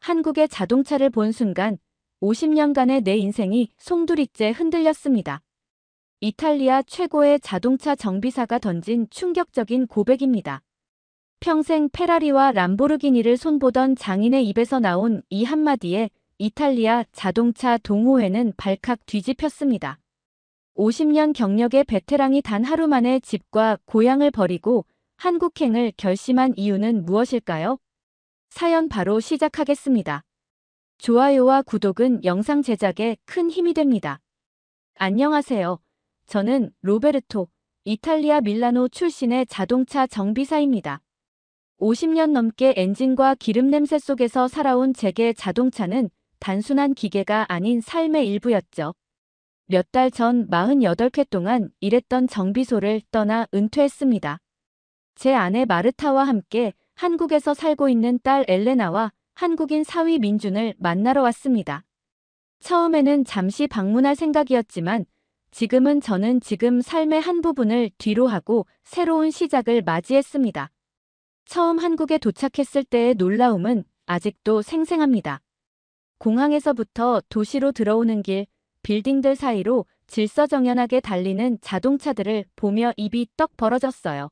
한국의 자동차를 본 순간 50년간의 내 인생이 송두리째 흔들렸습니다. 이탈리아 최고의 자동차 정비사가 던진 충격적인 고백입니다. 평생 페라리와 람보르기니를 손보던 장인의 입에서 나온 이 한마디에 이탈리아 자동차 동호회는 발칵 뒤집혔습니다. 50년 경력의 베테랑이 단 하루 만에 집과 고향을 버리고 한국행을 결심한 이유는 무엇일까요? 사연 바로 시작하겠습니다. 좋아요와 구독은 영상 제작에 큰 힘이 됩니다. 안녕하세요. 저는 로베르토, 이탈리아 밀라노 출신의 자동차 정비사입니다. 50년 넘게 엔진과 기름 냄새 속에서 살아온 제게 자동차는 단순한 기계가 아닌 삶의 일부였죠. 몇 달 전 48회 동안 일했던 정비소를 떠나 은퇴했습니다. 제 아내 마르타와 함께 한국에서 살고 있는 딸 엘레나와 한국인 사위 민준을 만나러 왔습니다. 처음에는 잠시 방문할 생각이었지만 지금은 저는 지금 삶의 한 부분을 뒤로하고 새로운 시작을 맞이했습니다. 처음 한국에 도착했을 때의 놀라움은 아직도 생생합니다. 공항에서부터 도시로 들어오는 길, 빌딩들 사이로 질서정연하게 달리는 자동차들을 보며 입이 떡 벌어졌어요.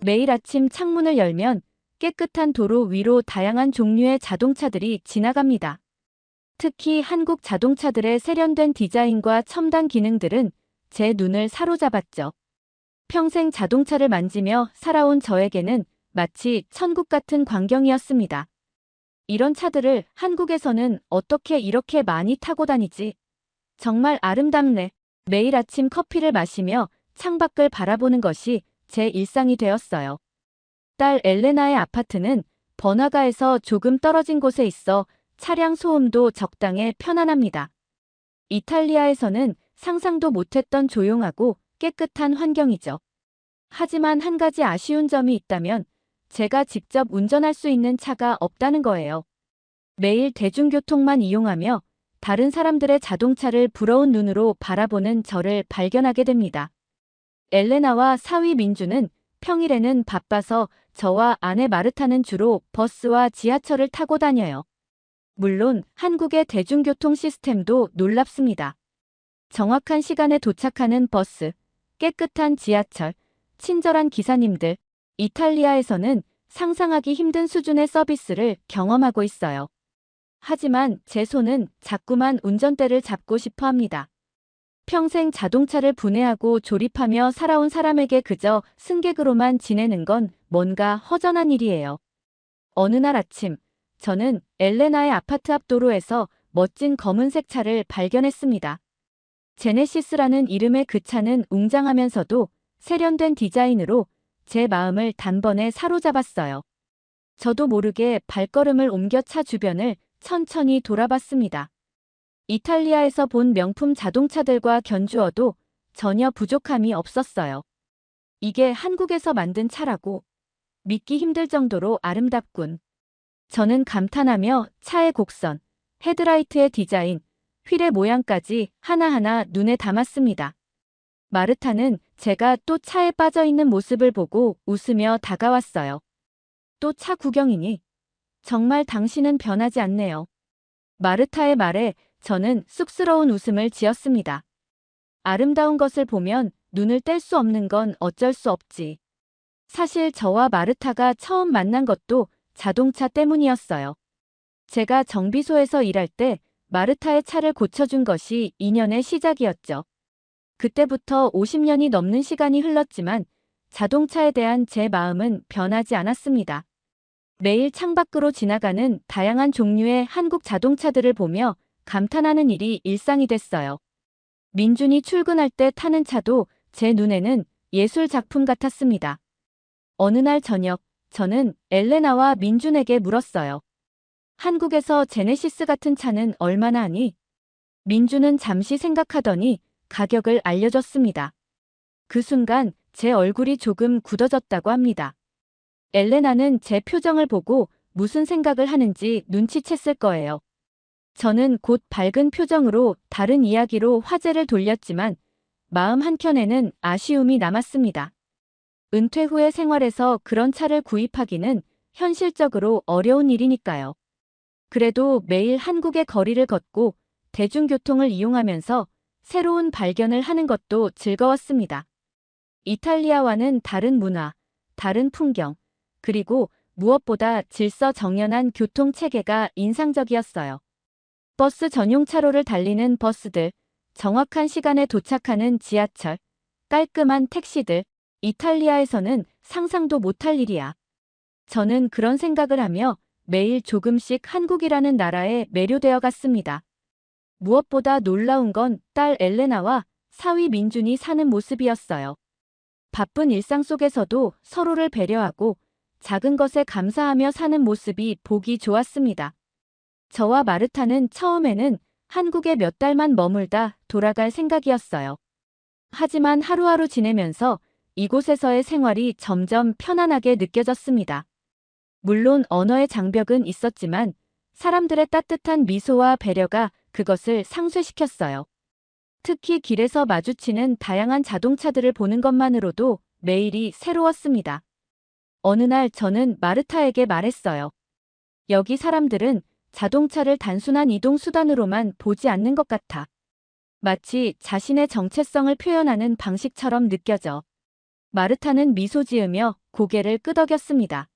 매일 아침 창문을 열면 깨끗한 도로 위로 다양한 종류의 자동차들이 지나갑니다. 특히 한국 자동차들의 세련된 디자인과 첨단 기능들은 제 눈을 사로잡았죠. 평생 자동차를 만지며 살아온 저에게는 마치 천국 같은 광경이었습니다. 이런 차들을 한국에서는 어떻게 이렇게 많이 타고 다니지? 정말 아름답네. 매일 아침 커피를 마시며 창밖을 바라보는 것이 제 일상이 되었어요. 딸 엘레나의 아파트는 번화가에서 조금 떨어진 곳에 있어 차량 소음도 적당해 편안합니다. 이탈리아에서는 상상도 못했던 조용하고 깨끗한 환경이죠. 하지만 한 가지 아쉬운 점이 있다면 제가 직접 운전할 수 있는 차가 없다는 거예요. 매일 대중교통만 이용하며 다른 사람들의 자동차를 부러운 눈으로 바라보는 저를 발견하게 됩니다. 엘레나와 사위 민주는 평일에는 바빠서 저와 아내 마르타는 주로 버스와 지하철을 타고 다녀요. 물론 한국의 대중교통 시스템도 놀랍습니다. 정확한 시간에 도착하는 버스, 깨끗한 지하철, 친절한 기사님들, 이탈리아에서는 상상하기 힘든 수준의 서비스를 경험하고 있어요. 하지만 제 손은 자꾸만 운전대를 잡고 싶어 합니다. 평생 자동차를 분해하고 조립하며 살아온 사람에게 그저 승객으로만 지내는 건 뭔가 허전한 일이에요. 어느 날 아침, 저는 엘레나의 아파트 앞 도로에서 멋진 검은색 차를 발견했습니다. 제네시스라는 이름의 그 차는 웅장하면서도 세련된 디자인으로 제 마음을 단번에 사로잡았어요. 저도 모르게 발걸음을 옮겨 차 주변을 천천히 돌아봤습니다. 이탈리아에서 본 명품 자동차들과 견주어도 전혀 부족함이 없었어요. 이게 한국에서 만든 차라고 믿기 힘들 정도로 아름답군. 저는 감탄하며 차의 곡선, 헤드라이트의 디자인, 휠의 모양까지 하나하나 눈에 담았습니다. 마르타는 제가 또 차에 빠져있는 모습을 보고 웃으며 다가왔어요. 또 차 구경이니? 정말 당신은 변하지 않네요. 마르타의 말에 저는 쑥스러운 웃음을 지었습니다. 아름다운 것을 보면 눈을 뗄 수 없는 건 어쩔 수 없지. 사실 저와 마르타가 처음 만난 것도 자동차 때문이었어요. 제가 정비소에서 일할 때 마르타의 차를 고쳐준 것이 인연의 시작이었죠. 그때부터 50년이 넘는 시간이 흘렀지만 자동차에 대한 제 마음은 변하지 않았습니다. 매일 창밖으로 지나가는 다양한 종류의 한국 자동차들을 보며 감탄하는 일이 일상이 됐어요. 민준이 출근할 때 타는 차도 제 눈에는 예술 작품 같았습니다. 어느 날 저녁, 저는 엘레나와 민준에게 물었어요. 한국에서 제네시스 같은 차는 얼마나 하니? 민준은 잠시 생각하더니 가격을 알려줬습니다. 그 순간 제 얼굴이 조금 굳어졌다고 합니다. 엘레나는 제 표정을 보고 무슨 생각을 하는지 눈치챘을 거예요. 저는 곧 밝은 표정으로 다른 이야기로 화제를 돌렸지만 마음 한켠에는 아쉬움이 남았습니다. 은퇴 후의 생활에서 그런 차를 구입하기는 현실적으로 어려운 일이니까요. 그래도 매일 한국의 거리를 걷고 대중교통을 이용하면서 새로운 발견을 하는 것도 즐거웠습니다. 이탈리아와는 다른 문화, 다른 풍경, 그리고 무엇보다 질서정연한 교통 체계가 인상적이었어요. 버스 전용 차로를 달리는 버스들, 정확한 시간에 도착하는 지하철, 깔끔한 택시들, 이탈리아에서는 상상도 못할 일이야. 저는 그런 생각을 하며 매일 조금씩 한국이라는 나라에 매료되어 갔습니다. 무엇보다 놀라운 건 딸 엘레나와 사위 민준이 사는 모습이었어요. 바쁜 일상 속에서도 서로를 배려하고 작은 것에 감사하며 사는 모습이 보기 좋았습니다. 저와 마르타는 처음에는 한국에 몇 달만 머물다 돌아갈 생각이었어요. 하지만 하루하루 지내면서 이곳에서의 생활이 점점 편안하게 느껴졌습니다. 물론 언어의 장벽은 있었지만 사람들의 따뜻한 미소와 배려가 그것을 상쇄시켰어요. 특히 길에서 마주치는 다양한 자동차들을 보는 것만으로도 매일이 새로웠습니다. 어느 날 저는 마르타에게 말했어요. 여기 사람들은 자동차를 단순한 이동 수단으로만 보지 않는 것 같아. 마치 자신의 정체성을 표현하는 방식처럼 느껴져. 마르타는 미소 지으며 고개를 끄덕였습니다.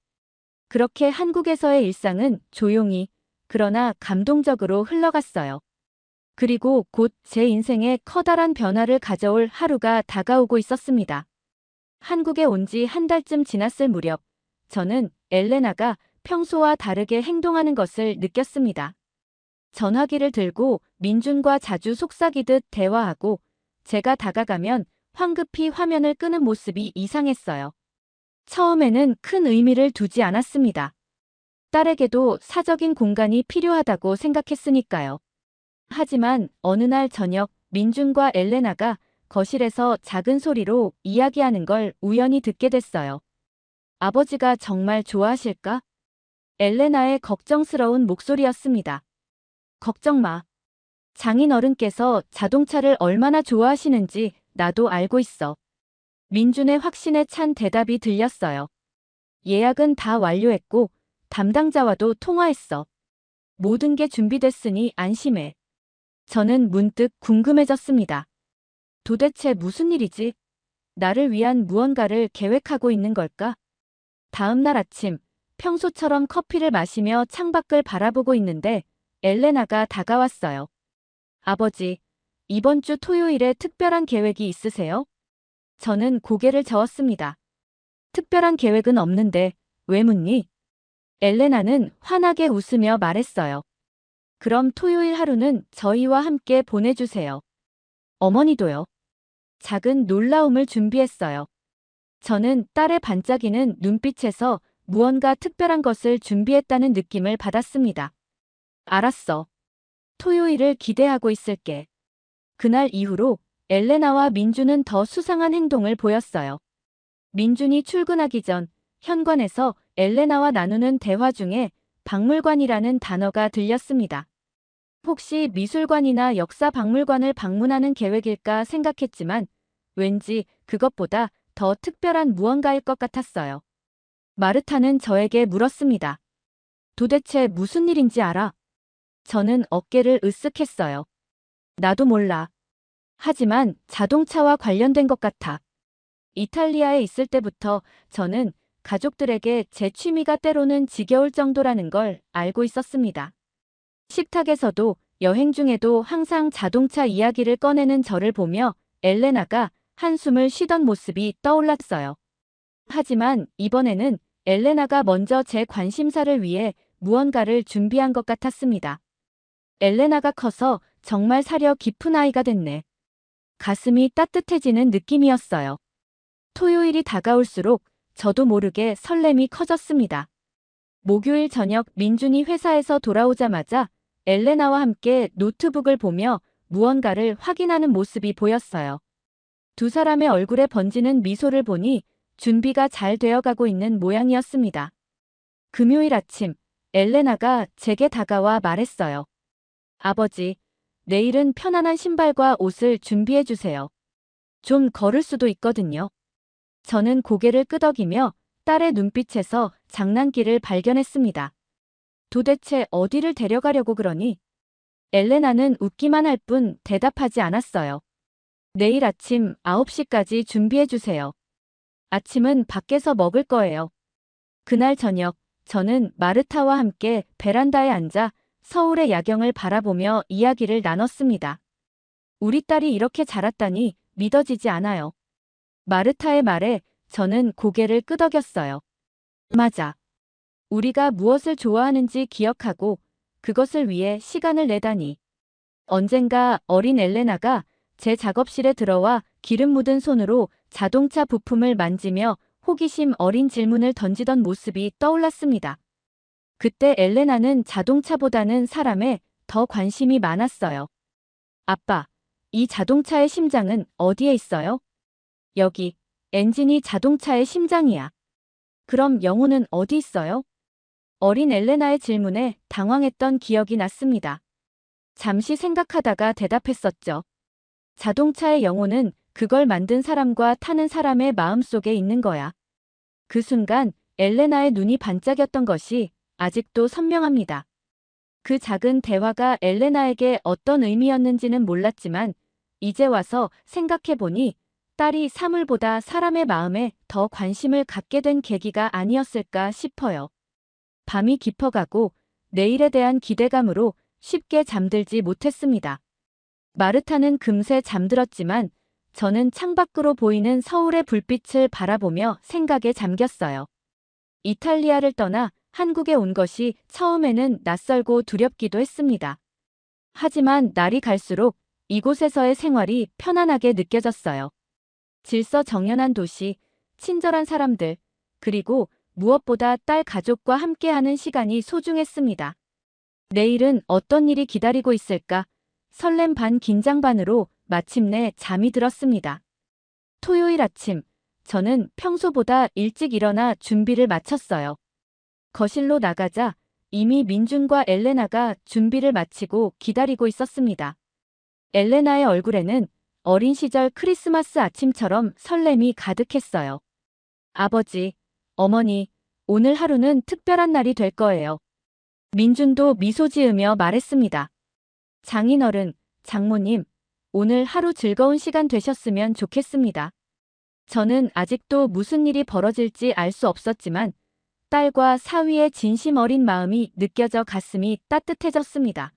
그렇게 한국에서의 일상은 조용히, 그러나 감동적으로 흘러갔어요. 그리고 곧 제 인생에 커다란 변화를 가져올 하루가 다가오고 있었습니다. 한국에 온 지 한 달쯤 지났을 무렵, 저는 엘레나가 평소와 다르게 행동하는 것을 느꼈습니다. 전화기를 들고 민준과 자주 속삭이듯 대화하고 제가 다가가면 황급히 화면을 끄는 모습이 이상했어요. 처음에는 큰 의미를 두지 않았습니다. 딸에게도 사적인 공간이 필요하다고 생각했으니까요. 하지만 어느 날 저녁 민준과 엘레나가 거실에서 작은 소리로 이야기하는 걸 우연히 듣게 됐어요. 아버지가 정말 좋아하실까? 엘레나의 걱정스러운 목소리였습니다. 걱정 마. 장인 어른께서 자동차를 얼마나 좋아하시는지 나도 알고 있어. 민준의 확신에 찬 대답이 들렸어요. 예약은 다 완료했고 담당자와도 통화했어. 모든 게 준비됐으니 안심해. 저는 문득 궁금해졌습니다. 도대체 무슨 일이지? 나를 위한 무언가를 계획하고 있는 걸까? 다음 날 아침, 평소처럼 커피를 마시며 창밖을 바라보고 있는데 엘레나가 다가왔어요. 아버지, 이번 주 토요일에 특별한 계획이 있으세요? 저는 고개를 저었습니다. 특별한 계획은 없는데 왜 묻니? 엘레나는 환하게 웃으며 말했어요. 그럼 토요일 하루는 저희와 함께 보내주세요. 어머니도요. 작은 놀라움을 준비했어요. 저는 딸의 반짝이는 눈빛에서 무언가 특별한 것을 준비했다는 느낌을 받았습니다. 알았어. 토요일을 기대하고 있을게. 그날 이후로 엘레나와 민준은 더 수상한 행동을 보였어요. 민준이 출근하기 전 현관에서 엘레나와 나누는 대화 중에 박물관이라는 단어가 들렸습니다. 혹시 미술관이나 역사박물관을 방문하는 계획일까 생각했지만 왠지 그것보다 더 특별한 무언가일 것 같았어요. 마르타는 저에게 물었습니다. 도대체 무슨 일인지 알아? 저는 어깨를 으쓱했어요. 나도 몰라. 하지만 자동차와 관련된 것 같아. 이탈리아에 있을 때부터 저는 가족들에게 제 취미가 때로는 지겨울 정도라는 걸 알고 있었습니다. 식탁에서도 여행 중에도 항상 자동차 이야기를 꺼내는 저를 보며 엘레나가 한숨을 쉬던 모습이 떠올랐어요. 하지만 이번에는 엘레나가 먼저 제 관심사를 위해 무언가를 준비한 것 같았습니다. 엘레나가 커서 정말 사려 깊은 아이가 됐네. 가슴이 따뜻해지는 느낌이었어요. 토요일이 다가올수록 저도 모르게 설렘이 커졌습니다. 목요일 저녁 민준이 회사에서 돌아오자마자 엘레나와 함께 노트북을 보며 무언가를 확인하는 모습이 보였어요. 두 사람의 얼굴에 번지는 미소를 보니 준비가 잘 되어가고 있는 모양이었습니다. 금요일 아침, 엘레나가 제게 다가와 말했어요. 아버지, 내일은 편안한 신발과 옷을 준비해 주세요. 좀 걸을 수도 있거든요. 저는 고개를 끄덕이며 딸의 눈빛에서 장난기를 발견했습니다. 도대체 어디를 데려가려고 그러니? 엘레나는 웃기만 할 뿐 대답하지 않았어요. 내일 아침 9시까지 준비해주세요. 아침은 밖에서 먹을 거예요. 그날 저녁, 저는 마르타와 함께 베란다에 앉아 서울의 야경을 바라보며 이야기를 나눴습니다. 우리 딸이 이렇게 자랐다니 믿어지지 않아요. 마르타의 말에 저는 고개를 끄덕였어요. 맞아. 우리가 무엇을 좋아하는지 기억하고 그것을 위해 시간을 내다니. 언젠가 어린 엘레나가 제 작업실에 들어와 기름 묻은 손으로 자동차 부품을 만지며 호기심 어린 질문을 던지던 모습이 떠올랐습니다. 그때 엘레나는 자동차보다는 사람에 더 관심이 많았어요. 아빠, 이 자동차의 심장은 어디에 있어요? 여기, 엔진이 자동차의 심장이야. 그럼 영혼은 어디 있어요? 어린 엘레나의 질문에 당황했던 기억이 났습니다. 잠시 생각하다가 대답했었죠. 자동차의 영혼은 그걸 만든 사람과 타는 사람의 마음속에 있는 거야. 그 순간 엘레나의 눈이 반짝였던 것이 아직도 선명합니다. 그 작은 대화가 엘레나에게 어떤 의미였는지는 몰랐지만 이제 와서 생각해보니 딸이 사물보다 사람의 마음에 더 관심을 갖게 된 계기가 아니었을까 싶어요. 밤이 깊어가고 내일에 대한 기대감으로 쉽게 잠들지 못했습니다. 마르타는 금세 잠들었지만 저는 창밖으로 보이는 서울의 불빛을 바라보며 생각에 잠겼어요. 이탈리아를 떠나 한국에 온 것이 처음에는 낯설고 두렵기도 했습니다. 하지만 날이 갈수록 이곳에서의 생활이 편안하게 느껴졌어요. 질서정연한 도시, 친절한 사람들, 그리고 무엇보다 딸 가족과 함께하는 시간이 소중했습니다. 내일은 어떤 일이 기다리고 있을까? 설렘 반 긴장 반으로 마침내 잠이 들었습니다. 토요일 아침, 저는 평소보다 일찍 일어나 준비를 마쳤어요. 거실로 나가자 이미 민준과 엘레나가 준비를 마치고 기다리고 있었습니다. 엘레나의 얼굴에는 어린 시절 크리스마스 아침처럼 설렘이 가득했어요. 아버지, 어머니, 오늘 하루는 특별한 날이 될 거예요. 민준도 미소 지으며 말했습니다. 장인어른, 장모님, 오늘 하루 즐거운 시간 되셨으면 좋겠습니다. 저는 아직도 무슨 일이 벌어질지 알 수 없었지만 딸과 사위의 진심 어린 마음이 느껴져 가슴이 따뜻해졌습니다.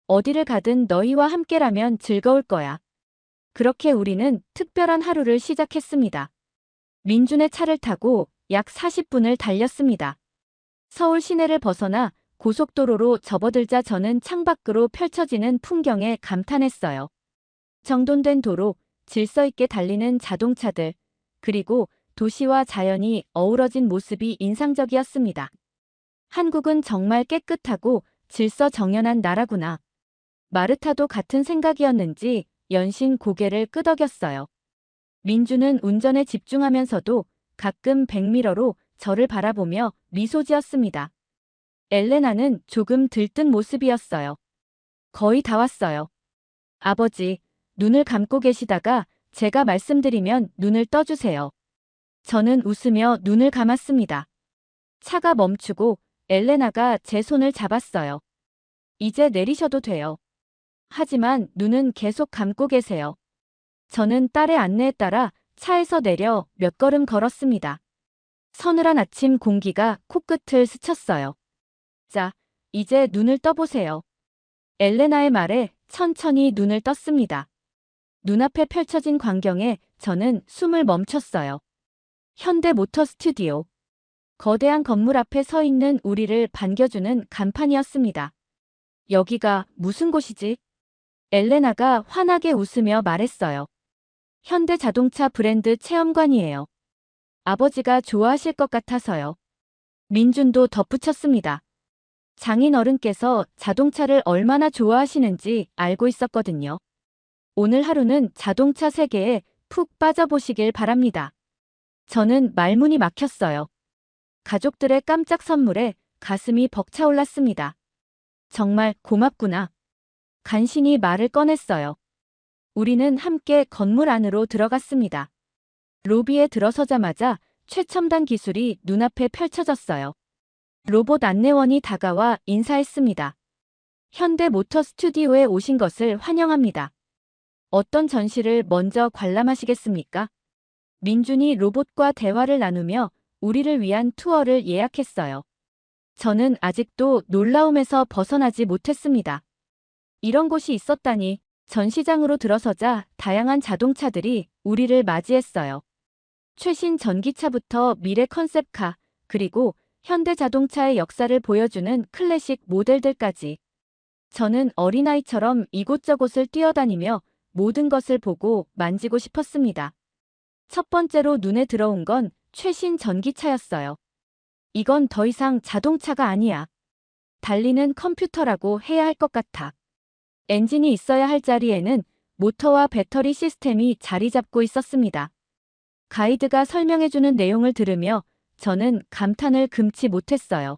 어디를 가든 너희와 함께라면 즐거울 거야. 그렇게 우리는 특별한 하루를 시작했습니다. 민준의 차를 타고 약 40분을 달렸습니다. 서울 시내를 벗어나 고속도로로 접어들자 저는 창밖으로 펼쳐지는 풍경에 감탄했어요. 정돈된 도로, 질서 있게 달리는 자동차들, 그리고 도시와 자연이 어우러진 모습이 인상적이었습니다. 한국은 정말 깨끗하고 질서정연한 나라구나. 마르타도 같은 생각이었는지 연신 고개를 끄덕였어요. 민주는 운전에 집중하면서도 가끔 백미러로 저를 바라보며 미소 지었습니다. 엘레나는 조금 들뜬 모습이었어요. 거의 다 왔어요. 아버지, 눈을 감고 계시다가 제가 말씀드리면 눈을 떠주세요. 저는 웃으며 눈을 감았습니다. 차가 멈추고 엘레나가 제 손을 잡았어요. 이제 내리셔도 돼요. 하지만 눈은 계속 감고 계세요. 저는 딸의 안내에 따라 차에서 내려 몇 걸음 걸었습니다. 서늘한 아침 공기가 코끝을 스쳤어요. 자, 이제 눈을 떠보세요. 엘레나의 말에 천천히 눈을 떴습니다. 눈앞에 펼쳐진 광경에 저는 숨을 멈췄어요. 현대모터 스튜디오. 거대한 건물 앞에 서 있는 우리를 반겨주는 간판이었습니다. 여기가 무슨 곳이지? 엘레나가 환하게 웃으며 말했어요. 현대자동차 브랜드 체험관이에요. 아버지가 좋아하실 것 같아서요. 민준도 덧붙였습니다. 장인어른께서 자동차를 얼마나 좋아하시는지 알고 있었거든요. 오늘 하루는 자동차 세계에 푹 빠져보시길 바랍니다. 저는 말문이 막혔어요. 가족들의 깜짝 선물에 가슴이 벅차올랐습니다. 정말 고맙구나. 간신히 말을 꺼냈어요. 우리는 함께 건물 안으로 들어갔습니다. 로비에 들어서자마자 최첨단 기술이 눈앞에 펼쳐졌어요. 로봇 안내원이 다가와 인사했습니다. 현대 모터 스튜디오에 오신 것을 환영합니다. 어떤 전시를 먼저 관람하시겠습니까? 민준이 로봇과 대화를 나누며 우리를 위한 투어를 예약했어요. 저는 아직도 놀라움에서 벗어나지 못했습니다. 이런 곳이 있었다니. 전시장으로 들어서자 다양한 자동차들이 우리를 맞이했어요. 최신 전기차부터 미래 컨셉카, 그리고 현대 자동차의 역사를 보여주는 클래식 모델들까지. 저는 어린아이처럼 이곳저곳을 뛰어다니며 모든 것을 보고 만지고 싶었습니다. 첫 번째로 눈에 들어온 건 최신 전기차였어요. 이건 더 이상 자동차가 아니야. 달리는 컴퓨터라고 해야 할 것 같아. 엔진이 있어야 할 자리에는 모터와 배터리 시스템이 자리 잡고 있었습니다. 가이드가 설명해주는 내용을 들으며 저는 감탄을 금치 못했어요.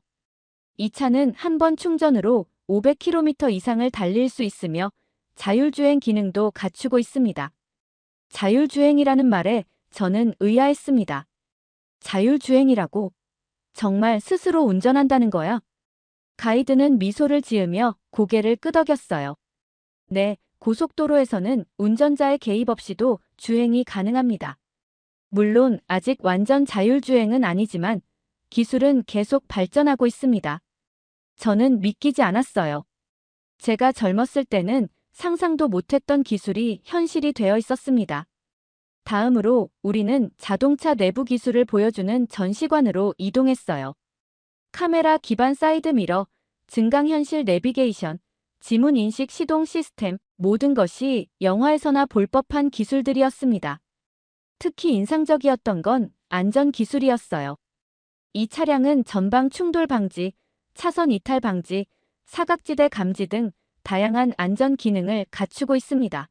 이 차는 한 번 충전으로 500km 이상을 달릴 수 있으며 자율주행 기능도 갖추고 있습니다. 자율주행이라는 말에 저는 의아했습니다. 자율주행이라고? 정말 스스로 운전한다는 거야? 가이드는 미소를 지으며 고개를 끄덕였어요. 네, 고속도로에서는 운전자의 개입 없이도 주행이 가능합니다. 물론 아직 완전 자율주행은 아니지만 기술은 계속 발전하고 있습니다. 저는 믿기지 않았어요. 제가 젊었을 때는 상상도 못했던 기술이 현실이 되어 있었습니다. 다음으로 우리는 자동차 내부 기술을 보여주는 전시관으로 이동했어요. 카메라 기반 사이드미러, 증강현실 내비게이션, 지문인식 시동 시스템, 모든 것이 영화에서나 볼 법한 기술들이었습니다. 특히 인상적이었던 건 안전 기술이었어요. 이 차량은 전방 충돌 방지, 차선 이탈 방지, 사각지대 감지 등 다양한 안전 기능을 갖추고 있습니다.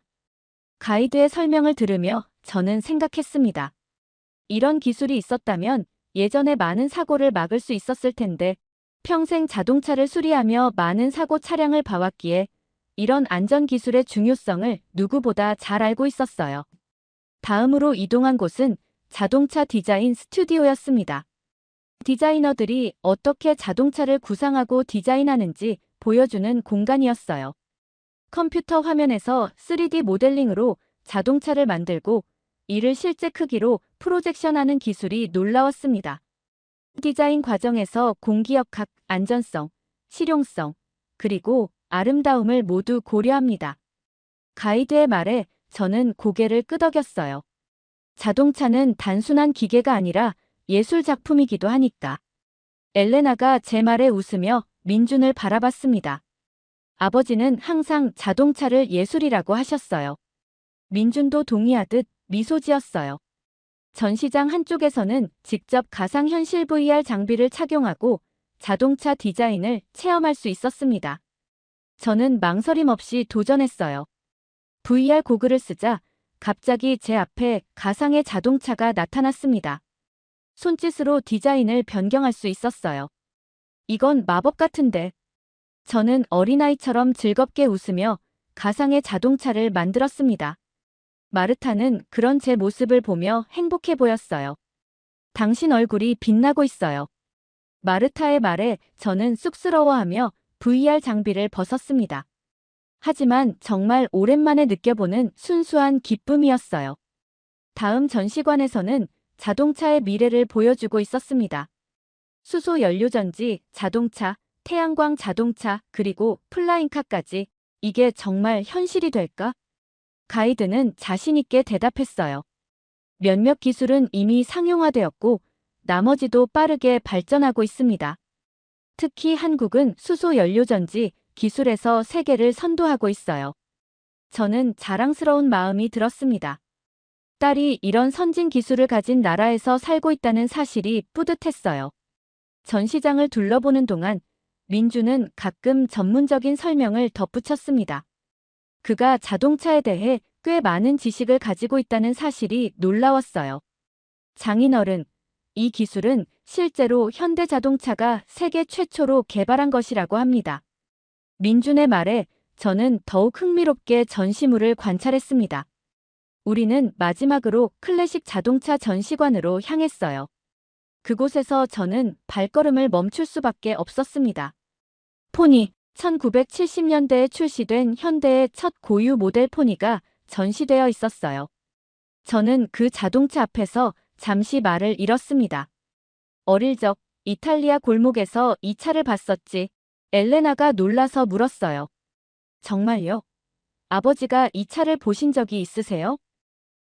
가이드의 설명을 들으며 저는 생각했습니다. 이런 기술이 있었다면 예전에 많은 사고를 막을 수 있었을 텐데, 평생 자동차를 수리하며 많은 사고 차량을 봐왔기에 이런 안전 기술의 중요성을 누구보다 잘 알고 있었어요. 다음으로 이동한 곳은 자동차 디자인 스튜디오였습니다. 디자이너들이 어떻게 자동차를 구상하고 디자인하는지 보여주는 공간이었어요. 컴퓨터 화면에서 3D 모델링으로 자동차를 만들고 이를 실제 크기로 프로젝션하는 기술이 놀라웠습니다. 디자인 과정에서 공기역학, 안전성, 실용성, 그리고 아름다움을 모두 고려합니다. 가이드의 말에 저는 고개를 끄덕였어요. 자동차는 단순한 기계가 아니라 예술 작품이기도 하니까. 엘레나가 제 말에 웃으며 민준을 바라봤습니다. 아버지는 항상 자동차를 예술이라고 하셨어요. 민준도 동의하듯 미소 지었어요. 전시장 한쪽에서는 직접 가상현실 VR 장비를 착용하고 자동차 디자인을 체험할 수 있었습니다. 저는 망설임 없이 도전했어요. VR 고글을 쓰자 갑자기 제 앞에 가상의 자동차가 나타났습니다. 손짓으로 디자인을 변경할 수 있었어요. 이건 마법 같은데. 저는 어린아이처럼 즐겁게 웃으며 가상의 자동차를 만들었습니다. 마르타는 그런 제 모습을 보며 행복해 보였어요. 당신 얼굴이 빛나고 있어요. 마르타의 말에 저는 쑥스러워하며 VR 장비를 벗었습니다. 하지만 정말 오랜만에 느껴보는 순수한 기쁨이었어요. 다음 전시관에서는 자동차의 미래를 보여주고 있었습니다. 수소 연료전지, 자동차, 태양광 자동차, 그리고 플라잉카까지. 이게 정말 현실이 될까? 가이드는 자신있게 대답했어요. 몇몇 기술은 이미 상용화되었고 나머지도 빠르게 발전하고 있습니다. 특히 한국은 수소 연료전지 기술에서 세계를 선도하고 있어요. 저는 자랑스러운 마음이 들었습니다. 딸이 이런 선진 기술을 가진 나라에서 살고 있다는 사실이 뿌듯했어요. 전시장을 둘러보는 동안 민주는 가끔 전문적인 설명을 덧붙였습니다. 그가 자동차에 대해 꽤 많은 지식을 가지고 있다는 사실이 놀라웠어요. 장인어른, 이 기술은 실제로 현대자동차가 세계 최초로 개발한 것이라고 합니다. 민준의 말에 저는 더욱 흥미롭게 전시물을 관찰했습니다. 우리는 마지막으로 클래식 자동차 전시관으로 향했어요. 그곳에서 저는 발걸음을 멈출 수밖에 없었습니다. 포니, 1970년대에 출시된 현대의 첫 고유 모델 포니가 전시되어 있었어요. 저는 그 자동차 앞에서 잠시 말을 잃었습니다. 어릴 적 이탈리아 골목에서 이 차를 봤었지. 엘레나가 놀라서 물었어요. 정말요? 아버지가 이 차를 보신 적이 있으세요?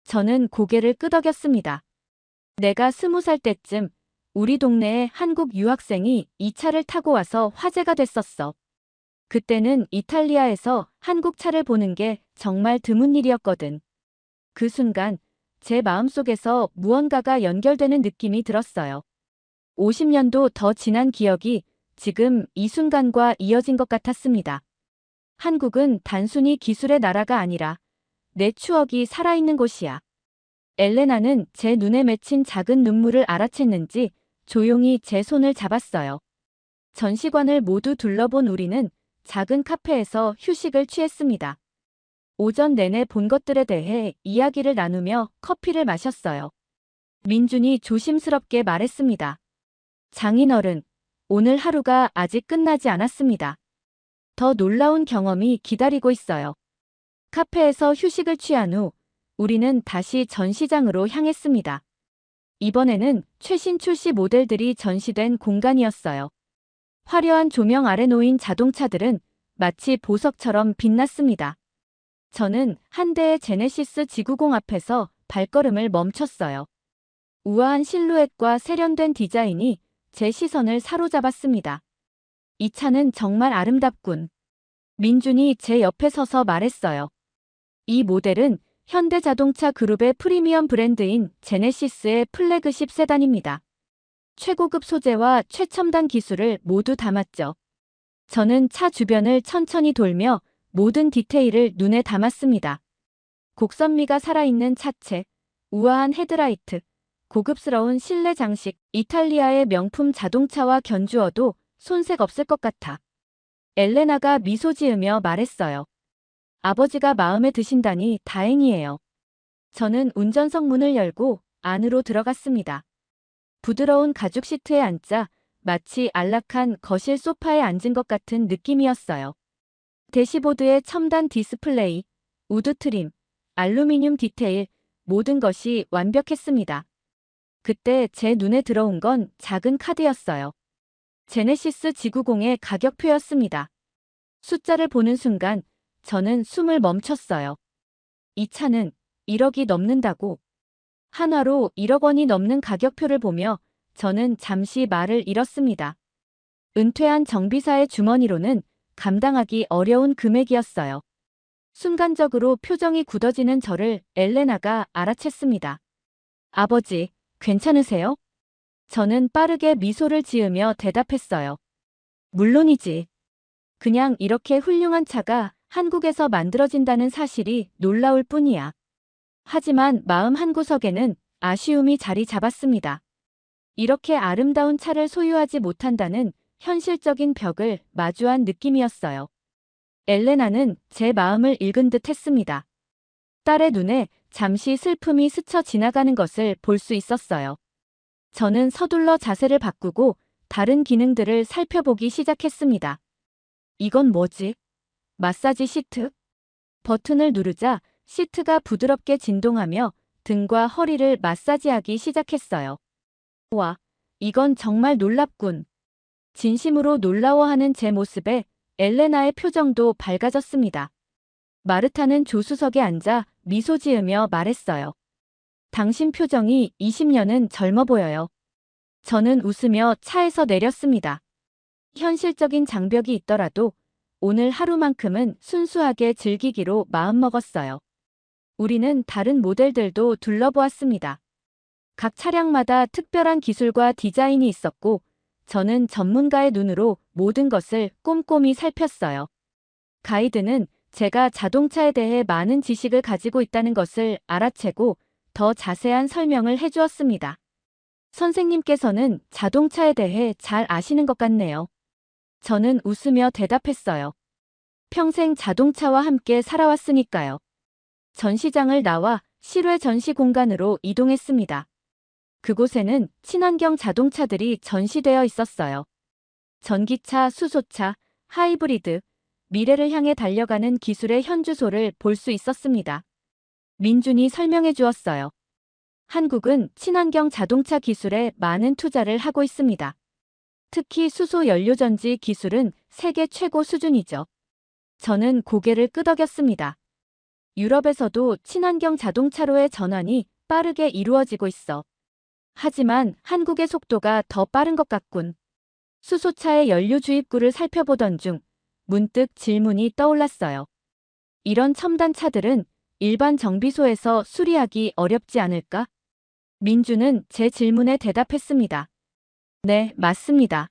저는 고개를 끄덕였습니다. 내가 20살 때쯤 우리 동네에 한국 유학생이 이 차를 타고 와서 화제가 됐었어. 그때는 이탈리아에서 한국 차를 보는 게 정말 드문 일이었거든. 그 순간 제 마음속에서 무언가가 연결되는 느낌이 들었어요. 50년도 더 지난 기억이 지금 이 순간과 이어진 것 같았습니다. 한국은 단순히 기술의 나라가 아니라 내 추억이 살아있는 곳이야. 엘레나는 제 눈에 맺힌 작은 눈물을 알아챘는지 조용히 제 손을 잡았어요. 전시관을 모두 둘러본 우리는 작은 카페에서 휴식을 취했습니다. 오전 내내 본 것들에 대해 이야기를 나누며 커피를 마셨어요. 민준이 조심스럽게 말했습니다. 장인어른, 오늘 하루가 아직 끝나지 않았습니다. 더 놀라운 경험이 기다리고 있어요. 카페에서 휴식을 취한 후 우리는 다시 전시장으로 향했습니다. 이번에는 최신 출시 모델들이 전시된 공간이었어요. 화려한 조명 아래 놓인 자동차들은 마치 보석처럼 빛났습니다. 저는 한 대의 제네시스 지구공 앞에서 발걸음을 멈췄어요. 우아한 실루엣과 세련된 디자인이 제 시선을 사로잡았습니다. 이 차는 정말 아름답군. 민준이 제 옆에 서서 말했어요. 이 모델은 현대자동차 그룹의 프리미엄 브랜드인 제네시스의 플래그십 세단입니다. 최고급 소재와 최첨단 기술을 모두 담았죠. 저는 차 주변을 천천히 돌며 모든 디테일을 눈에 담았습니다. 곡선미가 살아있는 차체, 우아한 헤드라이트, 고급스러운 실내 장식, 이탈리아의 명품 자동차와 견주어도 손색 없을 것 같아. 엘레나가 미소 지으며 말했어요. 아버지가 마음에 드신다니 다행이에요. 저는 운전석 문을 열고 안으로 들어갔습니다. 부드러운 가죽 시트에 앉자 마치 안락한 거실 소파에 앉은 것 같은 느낌이었어요. 대시보드의 첨단 디스플레이, 우드 트림, 알루미늄 디테일, 모든 것이 완벽했습니다. 그때 제 눈에 들어온 건 작은 카드였어요. 제네시스 지구공의 가격표였습니다. 숫자를 보는 순간 저는 숨을 멈췄어요. 이 차는 1억이 넘는다고. 한화로 1억 원이 넘는 가격표를 보며 저는 잠시 말을 잃었습니다. 은퇴한 정비사의 주머니로는 감당하기 어려운 금액이었어요. 순간적으로 표정이 굳어지는 저를 엘레나가 알아챘습니다. 아버지, 괜찮으세요? 저는 빠르게 미소를 지으며 대답했어요. 물론이지. 그냥 이렇게 훌륭한 차가 한국에서 만들어진다는 사실이 놀라울 뿐이야. 하지만 마음 한구석에는 아쉬움이 자리 잡았습니다. 이렇게 아름다운 차를 소유하지 못한다는 현실적인 벽을 마주한 느낌이었어요. 엘레나는 제 마음을 읽은 듯 했습니다. 딸의 눈에 잠시 슬픔이 스쳐 지나가는 것을 볼 수 있었어요. 저는 서둘러 자세를 바꾸고 다른 기능들을 살펴보기 시작했습니다. 이건 뭐지? 마사지 시트? 버튼을 누르자 시트가 부드럽게 진동하며 등과 허리를 마사지하기 시작했어요. 와, 이건 정말 놀랍군. 진심으로 놀라워하는 제 모습에 엘레나의 표정도 밝아졌습니다. 마르타는 조수석에 앉아 미소 지으며 말했어요. 당신 표정이 20년은 젊어 보여요. 저는 웃으며 차에서 내렸습니다. 현실적인 장벽이 있더라도 오늘 하루만큼은 순수하게 즐기기로 마음먹었어요. 우리는 다른 모델들도 둘러보았습니다. 각 차량마다 특별한 기술과 디자인이 있었고 저는 전문가의 눈으로 모든 것을 꼼꼼히 살폈어요. 가이드는 제가 자동차에 대해 많은 지식을 가지고 있다는 것을 알아채고 더 자세한 설명을 해주었습니다. 선생님께서는 자동차에 대해 잘 아시는 것 같네요. 저는 웃으며 대답했어요. 평생 자동차와 함께 살아왔으니까요. 전시장을 나와 실외 전시 공간으로 이동했습니다. 그곳에는 친환경 자동차들이 전시되어 있었어요. 전기차, 수소차, 하이브리드, 미래를 향해 달려가는 기술의 현주소를 볼 수 있었습니다. 민준이 설명해 주었어요. 한국은 친환경 자동차 기술에 많은 투자를 하고 있습니다. 특히 수소 연료전지 기술은 세계 최고 수준이죠. 저는 고개를 끄덕였습니다. 유럽에서도 친환경 자동차로의 전환이 빠르게 이루어지고 있어. 하지만 한국의 속도가 더 빠른 것 같군. 수소차의 연료 주입구를 살펴보던 중 문득 질문이 떠올랐어요. 이런 첨단 차들은 일반 정비소에서 수리하기 어렵지 않을까? 민주는 제 질문에 대답했습니다. 네, 맞습니다.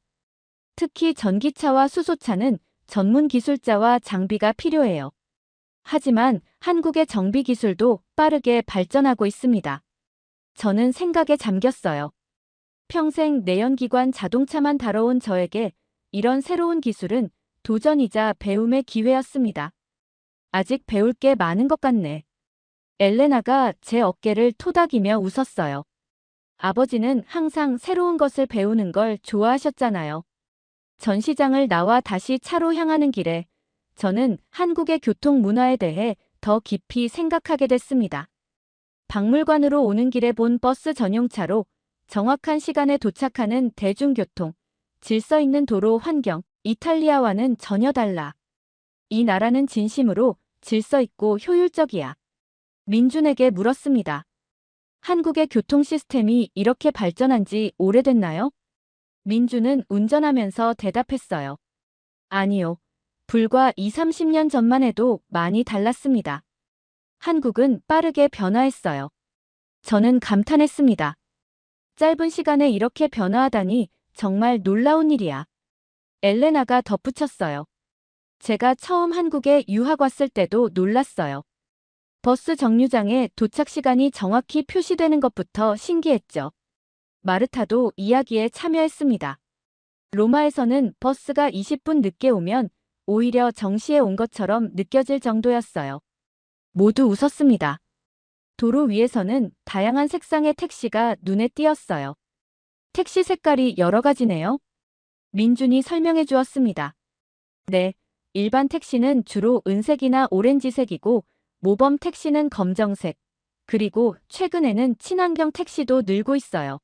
특히 전기차와 수소차는 전문 기술자와 장비가 필요해요. 하지만 한국의 정비 기술도 빠르게 발전하고 있습니다. 저는 생각에 잠겼어요. 평생 내연기관 자동차만 다뤄온 저에게 이런 새로운 기술은 도전이자 배움의 기회였습니다. 아직 배울 게 많은 것 같네. 엘레나가 제 어깨를 토닥이며 웃었어요. 아버지는 항상 새로운 것을 배우는 걸 좋아하셨잖아요. 전시장을 나와 다시 차로 향하는 길에 저는 한국의 교통 문화에 대해 더 깊이 생각하게 됐습니다. 박물관으로 오는 길에 본 버스 전용차로 정확한 시간에 도착하는 대중교통, 질서 있는 도로 환경, 이탈리아와는 전혀 달라. 이 나라는 진심으로 질서 있고 효율적이야. 민준에게 물었습니다. 한국의 교통 시스템이 이렇게 발전한 지 오래됐나요? 민준은 운전하면서 대답했어요. 아니요. 불과 2, 30년 전만 해도 많이 달랐습니다. 한국은 빠르게 변화했어요. 저는 감탄했습니다. 짧은 시간에 이렇게 변화하다니 정말 놀라운 일이야. 엘레나가 덧붙였어요. 제가 처음 한국에 유학 왔을 때도 놀랐어요. 버스 정류장에 도착 시간이 정확히 표시되는 것부터 신기했죠. 마르타도 이야기에 참여했습니다. 로마에서는 버스가 20분 늦게 오면 오히려 정시에 온 것처럼 느껴질 정도였어요. 모두 웃었습니다. 도로 위에서는 다양한 색상의 택시가 눈에 띄었어요. 택시 색깔이 여러 가지네요. 민준이 설명해 주었습니다. 네, 일반 택시는 주로 은색이나 오렌지색이고 모범 택시는 검정색, 그리고 최근에는 친환경 택시도 늘고 있어요.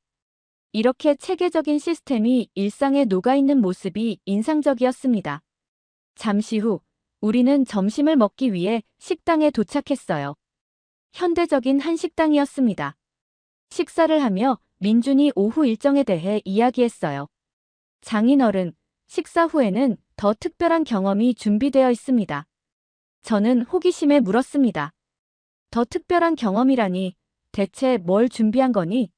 이렇게 체계적인 시스템이 일상에 녹아있는 모습이 인상적이었습니다. 잠시 후 우리는 점심을 먹기 위해 식당에 도착했어요. 현대적인 한식당이었습니다. 식사를 하며 민준이 오후 일정에 대해 이야기했어요. 장인어른, 식사 후에는 더 특별한 경험이 준비되어 있습니다. 저는 호기심에 물었습니다. 더 특별한 경험이라니 대체 뭘 준비한 거니?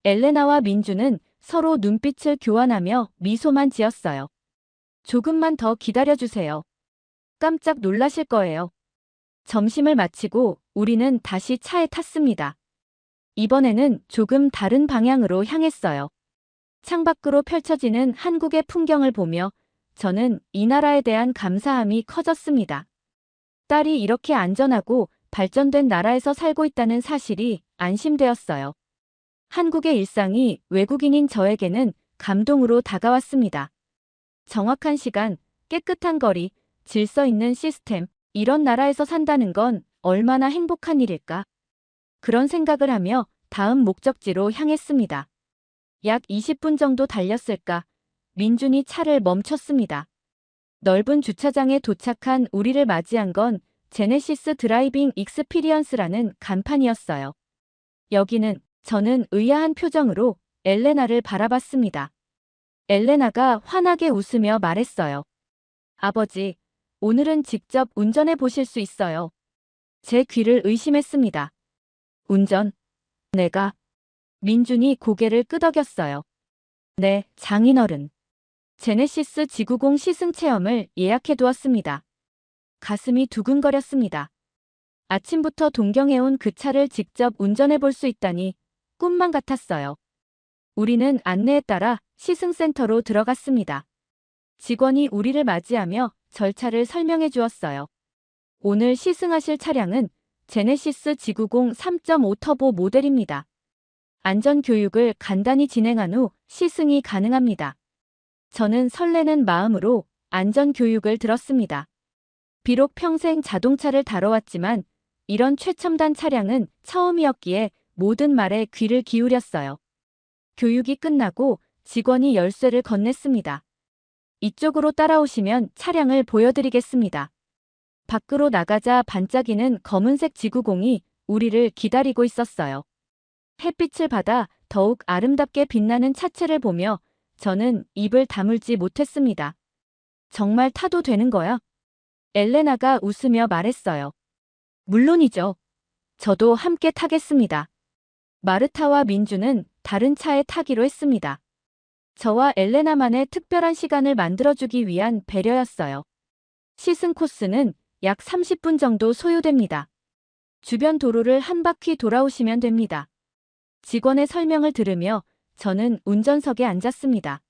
엘레나와 민주는 서로 눈빛을 교환하며 미소만 지었어요. 조금만 더 기다려주세요. 깜짝 놀라실 거예요. 점심을 마치고 우리는 다시 차에 탔습니다. 이번에는 조금 다른 방향으로 향했어요. 창밖으로 펼쳐지는 한국의 풍경을 보며 저는 이 나라에 대한 감사함이 커졌습니다. 딸이 이렇게 안전하고 발전된 나라에서 살고 있다는 사실이 안심되었어요. 한국의 일상이 외국인인 저에게는 감동으로 다가왔습니다. 정확한 시간, 깨끗한 거리, 질서 있는 시스템, 이런 나라에서 산다는 건 얼마나 행복한 일일까? 그런 생각을 하며 다음 목적지로 향했습니다. 약 20분 정도 달렸을까? 민준이 차를 멈췄습니다. 넓은 주차장에 도착한 우리를 맞이한 건 제네시스 드라이빙 익스피리언스라는 간판이었어요. 여기는 저는 의아한 표정으로 엘레나를 바라봤습니다. 엘레나가 환하게 웃으며 말했어요. 아버지, 오늘은 직접 운전해 보실 수 있어요. 제 귀를 의심했습니다. 운전? 내가? 민준이 고개를 끄덕였어요. 네, 장인어른. 제네시스 지구공 시승 체험을 예약해 두었습니다. 가슴이 두근거렸습니다. 아침부터 동경해온 그 차를 직접 운전해 볼 수 있다니 꿈만 같았어요. 우리는 안내에 따라 시승센터로 들어갔습니다. 직원이 우리를 맞이하며 절차를 설명해 주었어요. 오늘 시승하실 차량은 제네시스 지구공 3.5 터보 모델입니다. 안전교육을 간단히 진행한 후 시승이 가능합니다. 저는 설레는 마음으로 안전교육을 들었습니다. 비록 평생 자동차를 다뤄왔지만 이런 최첨단 차량은 처음이었기에 모든 말에 귀를 기울였어요. 교육이 끝나고 직원이 열쇠를 건넸습니다. 이쪽으로 따라오시면 차량을 보여드리겠습니다. 밖으로 나가자 반짝이는 검은색 지구공이 우리를 기다리고 있었어요. 햇빛을 받아 더욱 아름답게 빛나는 차체를 보며 저는 입을 다물지 못했습니다. 정말 타도 되는 거야? 엘레나가 웃으며 말했어요. 물론이죠. 저도 함께 타겠습니다. 마르타와 민주는 다른 차에 타기로 했습니다. 저와 엘레나만의 특별한 시간을 만들어주기 위한 배려였어요. 시승 코스는 약 30분 정도 소요됩니다. 주변 도로를 한 바퀴 돌아오시면 됩니다. 직원의 설명을 들으며 저는 운전석에 앉았습니다.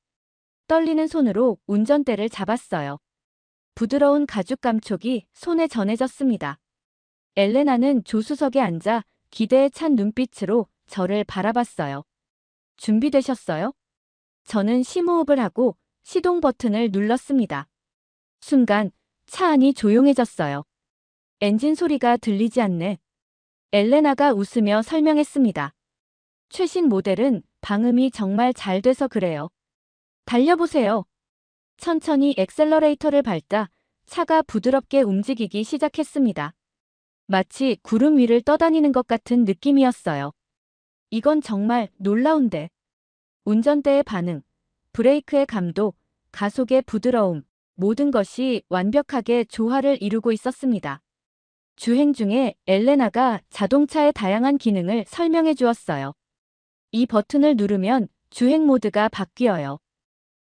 떨리는 손으로 운전대를 잡았어요. 부드러운 가죽 감촉이 손에 전해졌습니다. 엘레나는 조수석에 앉아 기대에 찬 눈빛으로 저를 바라봤어요. 준비되셨어요? 저는 심호흡을 하고 시동 버튼을 눌렀습니다. 순간 차 안이 조용해졌어요. 엔진 소리가 들리지 않네. 엘레나가 웃으며 설명했습니다. 최신 모델은 방음이 정말 잘 돼서 그래요. 달려보세요. 천천히 엑셀러레이터를 밟다 차가 부드럽게 움직이기 시작했습니다. 마치 구름 위를 떠다니는 것 같은 느낌이었어요. 이건 정말 놀라운데. 운전대의 반응, 브레이크의 감도, 가속의 부드러움, 모든 것이 완벽하게 조화를 이루고 있었습니다. 주행 중에 엘레나가 자동차의 다양한 기능을 설명해 주었어요. 이 버튼을 누르면 주행 모드가 바뀌어요.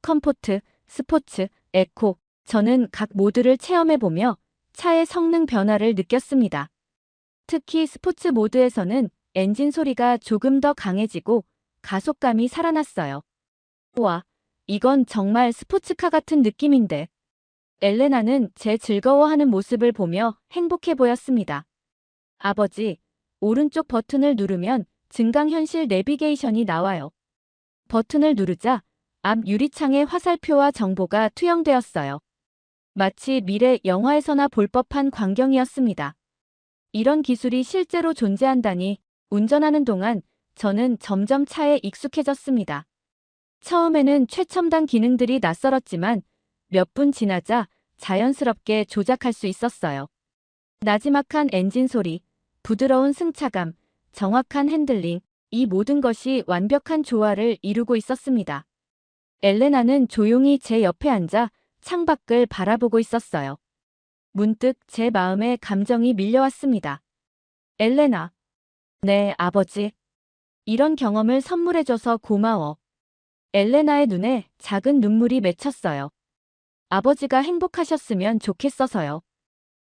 컴포트, 스포츠, 에코, 저는 각 모드를 체험해보며 차의 성능 변화를 느꼈습니다. 특히 스포츠 모드에서는 엔진 소리가 조금 더 강해지고 가속감이 살아났어요. 와, 이건 정말 스포츠카 같은 느낌인데. 엘레나는 제 즐거워하는 모습을 보며 행복해 보였습니다. 아버지, 오른쪽 버튼을 누르면 증강현실 내비게이션이 나와요. 버튼을 누르자 앞 유리창에 화살표와 정보가 투영되었어요. 마치 미래 영화에서나 볼 법한 광경이었습니다. 이런 기술이 실제로 존재한다니 운전하는 동안 저는 점점 차에 익숙해졌습니다. 처음에는 최첨단 기능들이 낯설었지만 몇 분 지나자 자연스럽게 조작할 수 있었어요. 나지막한 엔진 소리, 부드러운 승차감, 정확한 핸들링, 이 모든 것이 완벽한 조화를 이루고 있었습니다. 엘레나는 조용히 제 옆에 앉아 창밖을 바라보고 있었어요. 문득 제 마음에 감정이 밀려왔습니다. 엘레나. 네, 아버지. 이런 경험을 선물해줘서 고마워. 엘레나의 눈에 작은 눈물이 맺혔어요. 아버지가 행복하셨으면 좋겠어서요.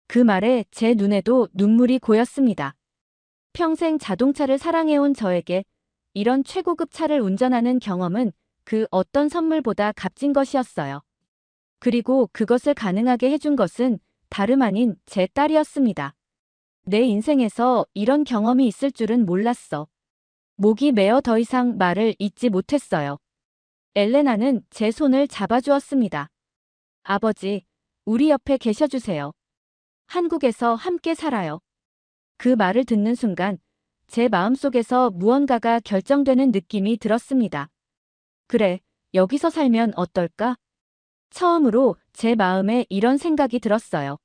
그 말에 제 눈에도 눈물이 고였습니다. 평생 자동차를 사랑해온 저에게 이런 최고급 차를 운전하는 경험은 그 어떤 선물보다 값진 것이었어요. 그리고 그것을 가능하게 해준 것은 다름 아닌 제 딸이었습니다. 내 인생에서 이런 경험이 있을 줄은 몰랐어. 목이 메어 더 이상 말을 잇지 못했어요. 엘레나는 제 손을 잡아주었습니다. 아버지, 우리 옆에 계셔주세요. 한국에서 함께 살아요. 그 말을 듣는 순간 제 마음속에서 무언가가 결정되는 느낌이 들었습니다. 그래, 여기서 살면 어떨까? 처음으로 제 마음에 이런 생각이 들었어요.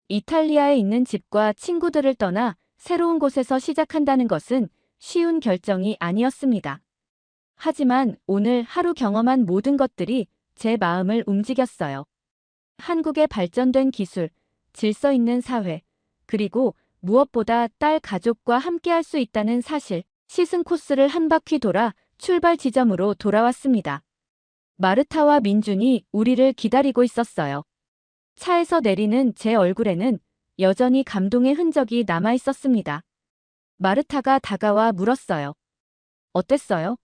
이탈리아에 있는 집과 친구들을 떠나 새로운 곳에서 시작한다는 것은 쉬운 결정이 아니었습니다. 하지만 오늘 하루 경험한 모든 것들이 제 마음을 움직였어요. 한국의 발전된 기술, 질서 있는 사회, 그리고 무엇보다 딸 가족과 함께할 수 있다는 사실, 시승 코스를 한 바퀴 돌아 출발 지점으로 돌아왔습니다. 마르타와 민준이 우리를 기다리고 있었어요. 차에서 내리는 제 얼굴에는 여전히 감동의 흔적이 남아 있었습니다. 마르타가 다가와 물었어요. 어땠어요?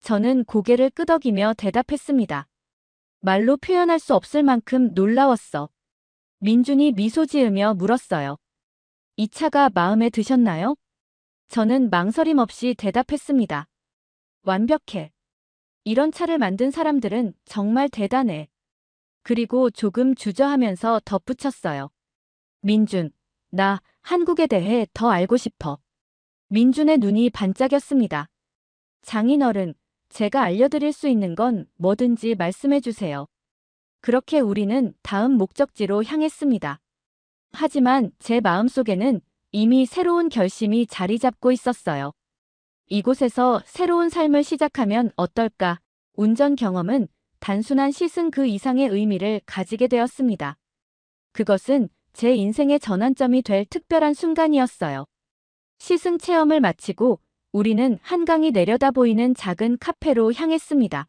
저는 고개를 끄덕이며 대답했습니다. 말로 표현할 수 없을 만큼 놀라웠어. 민준이 미소 지으며 물었어요. 이 차가 마음에 드셨나요? 저는 망설임 없이 대답했습니다. 완벽해. 이런 차를 만든 사람들은 정말 대단해. 그리고 조금 주저하면서 덧붙였어요. 민준, 나 한국에 대해 더 알고 싶어. 민준의 눈이 반짝였습니다. 장인어른, 제가 알려드릴 수 있는 건 뭐든지 말씀해 주세요. 그렇게 우리는 다음 목적지로 향했습니다. 하지만 제 마음속에는 이미 새로운 결심이 자리 잡고 있었어요. 이곳에서 새로운 삶을 시작하면 어떨까? 운전 경험은 단순한 시승 그 이상의 의미를 가지게 되었습니다. 그것은 제 인생의 전환점이 될 특별한 순간이었어요. 시승 체험을 마치고 우리는 한강이 내려다 보이는 작은 카페로 향했습니다.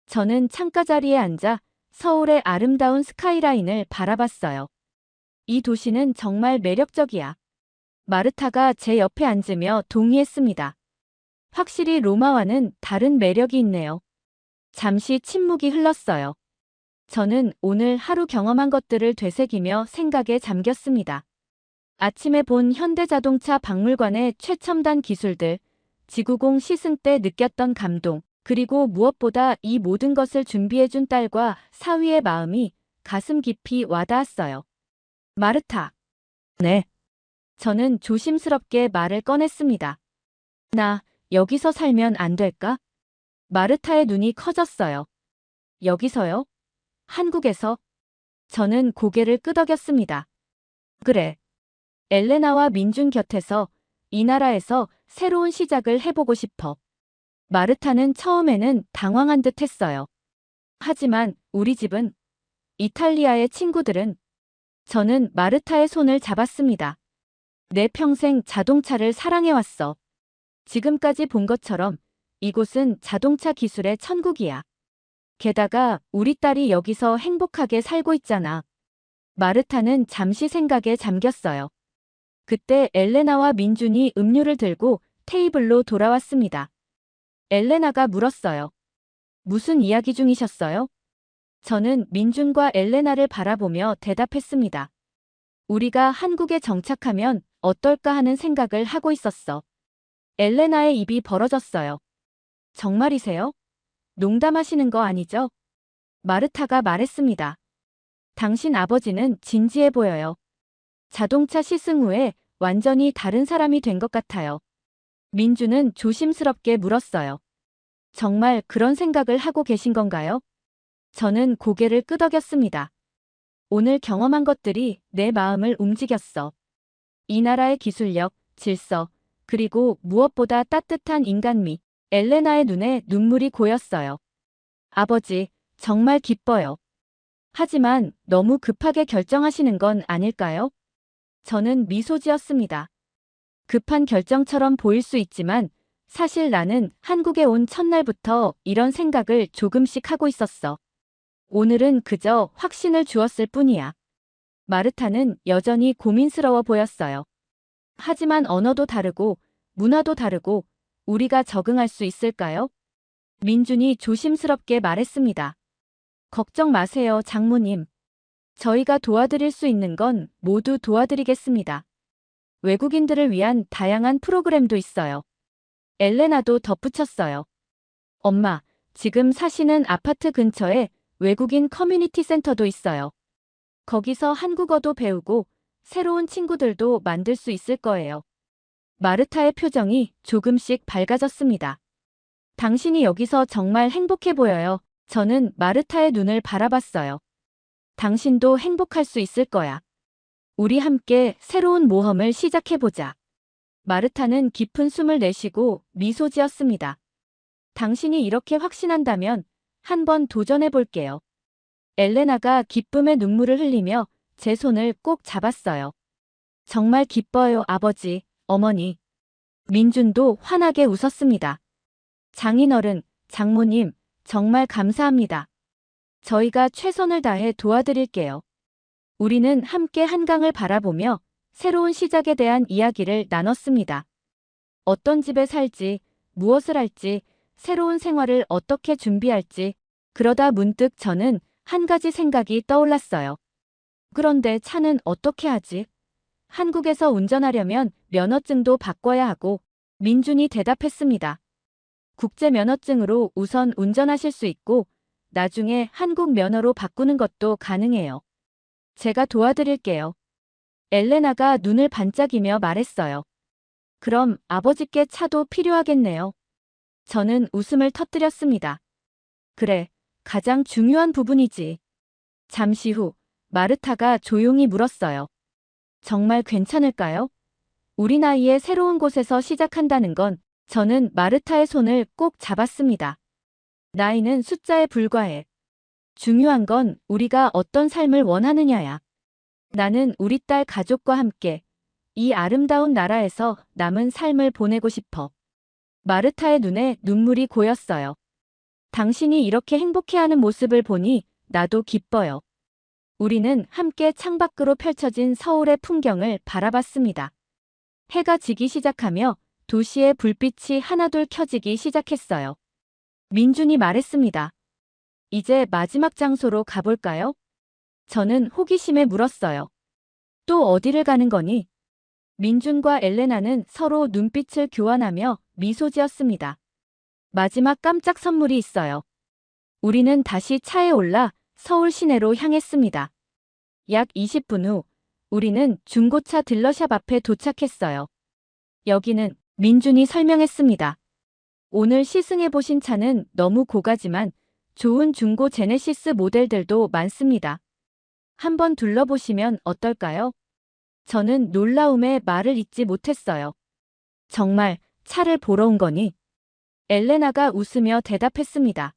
저는 창가 자리에 앉아 서울의 아름다운 스카이라인을 바라봤어요. 이 도시는 정말 매력적이야. 마르타가 제 옆에 앉으며 동의했습니다. 확실히 로마와는 다른 매력이 있네요. 잠시 침묵이 흘렀어요. 저는 오늘 하루 경험한 것들을 되새기며 생각에 잠겼습니다. 아침에 본 현대자동차 박물관의 최첨단 기술들, 지구공 시승 때 느꼈던 감동, 그리고 무엇보다 이 모든 것을 준비해준 딸과 사위의 마음이 가슴 깊이 와닿았어요. 마르타. 네. 저는 조심스럽게 말을 꺼냈습니다. 나 여기서 살면 안 될까? 마르타의 눈이 커졌어요. 여기서요? 한국에서? 저는 고개를 끄덕였습니다. 그래. 엘레나와 민준 곁에서 이 나라에서 새로운 시작을 해보고 싶어. 마르타는 처음에는 당황한 듯 했어요. 하지만 우리 집은, 이탈리아의 친구들은, 저는 마르타의 손을 잡았습니다. 내 평생 자동차를 사랑해왔어. 지금까지 본 것처럼 이곳은 자동차 기술의 천국이야. 게다가 우리 딸이 여기서 행복하게 살고 있잖아. 마르타는 잠시 생각에 잠겼어요. 그때 엘레나와 민준이 음료를 들고 테이블로 돌아왔습니다. 엘레나가 물었어요. 무슨 이야기 중이셨어요? 저는 민준과 엘레나를 바라보며 대답했습니다. 우리가 한국에 정착하면 어떨까 하는 생각을 하고 있었어. 엘레나의 입이 벌어졌어요. 정말이세요? 농담하시는 거 아니죠? 마르타가 말했습니다. 당신 아버지는 진지해 보여요. 자동차 시승 후에 완전히 다른 사람이 된 것 같아요. 민주는 조심스럽게 물었어요. 정말 그런 생각을 하고 계신 건가요? 저는 고개를 끄덕였습니다. 오늘 경험한 것들이 내 마음을 움직였어. 이 나라의 기술력, 질서, 그리고 무엇보다 따뜻한 인간미. 엘레나의 눈에 눈물이 고였어요. 아버지, 정말 기뻐요. 하지만 너무 급하게 결정하시는 건 아닐까요? 저는 미소 지었습니다. 급한 결정처럼 보일 수 있지만 사실 나는 한국에 온 첫날부터 이런 생각을 조금씩 하고 있었어. 오늘은 그저 확신을 주었을 뿐이야. 마르타는 여전히 고민스러워 보였어요. 하지만 언어도 다르고 문화도 다르고 우리가 적응할 수 있을까요? 민준이 조심스럽게 말했습니다. 걱정 마세요, 장모님. 저희가 도와드릴 수 있는 건 모두 도와드리겠습니다. 외국인들을 위한 다양한 프로그램도 있어요. 엘레나도 덧붙였어요. 엄마, 지금 사시는 아파트 근처에 외국인 커뮤니티 센터도 있어요. 거기서 한국어도 배우고 새로운 친구들도 만들 수 있을 거예요. 마르타의 표정이 조금씩 밝아졌습니다. 당신이 여기서 정말 행복해 보여요. 저는 마르타의 눈을 바라봤어요. 당신도 행복할 수 있을 거야. 우리 함께 새로운 모험을 시작해보자. 마르타는 깊은 숨을 내쉬고 미소 지었습니다. 당신이 이렇게 확신한다면 한번 도전해 볼게요. 엘레나가 기쁨의 눈물을 흘리며 제 손을 꼭 잡았어요. 정말 기뻐요, 아버지, 어머니. 민준도 환하게 웃었습니다. 장인어른, 장모님, 정말 감사합니다. 저희가 최선을 다해 도와드릴게요. 우리는 함께 한강을 바라보며 새로운 시작에 대한 이야기를 나눴습니다. 어떤 집에 살지, 무엇을 할지, 새로운 생활을 어떻게 준비할지, 그러다 문득 저는 한 가지 생각이 떠올랐어요. 그런데 차는 어떻게 하지? 한국에서 운전하려면 면허증도 바꿔야 하고, 민준이 대답했습니다. 국제 면허증으로 우선 운전하실 수 있고 나중에 한국 면허로 바꾸는 것도 가능해요. 제가 도와드릴게요. 엘레나가 눈을 반짝이며 말했어요. 그럼 아버지께 차도 필요하겠네요. 저는 웃음을 터뜨렸습니다. 그래, 가장 중요한 부분이지. 잠시 후 마르타가 조용히 물었어요. 정말 괜찮을까요? 우리 나이에 새로운 곳에서 시작한다는 건 저는 마르타의 손을 꼭 잡았습니다. 나이는 숫자에 불과해. 중요한 건 우리가 어떤 삶을 원하느냐야. 나는 우리 딸 가족과 함께 이 아름다운 나라에서 남은 삶을 보내고 싶어. 마르타의 눈에 눈물이 고였어요. 당신이 이렇게 행복해하는 모습을 보니 나도 기뻐요. 우리는 함께 창밖으로 펼쳐진 서울의 풍경을 바라봤습니다. 해가 지기 시작하며 도시의 불빛이 하나둘 켜지기 시작했어요. 민준이 말했습니다. 이제 마지막 장소로 가볼까요? 저는 호기심에 물었어요. 또 어디를 가는 거니? 민준과 엘레나는 서로 눈빛을 교환하며 미소 지었습니다. 마지막 깜짝 선물이 있어요. 우리는 다시 차에 올라 서울 시내로 향했습니다. 약 20분 후 우리는 중고차 딜러샵 앞에 도착했어요. 여기는 민준이 설명했습니다. 오늘 시승해 보신 차는 너무 고가지만 좋은 중고 제네시스 모델들도 많습니다. 한번 둘러보시면 어떨까요? 저는 놀라움에 말을 잇지 못했어요. 정말 차를 보러 온 거니? 엘레나가 웃으며 대답했습니다.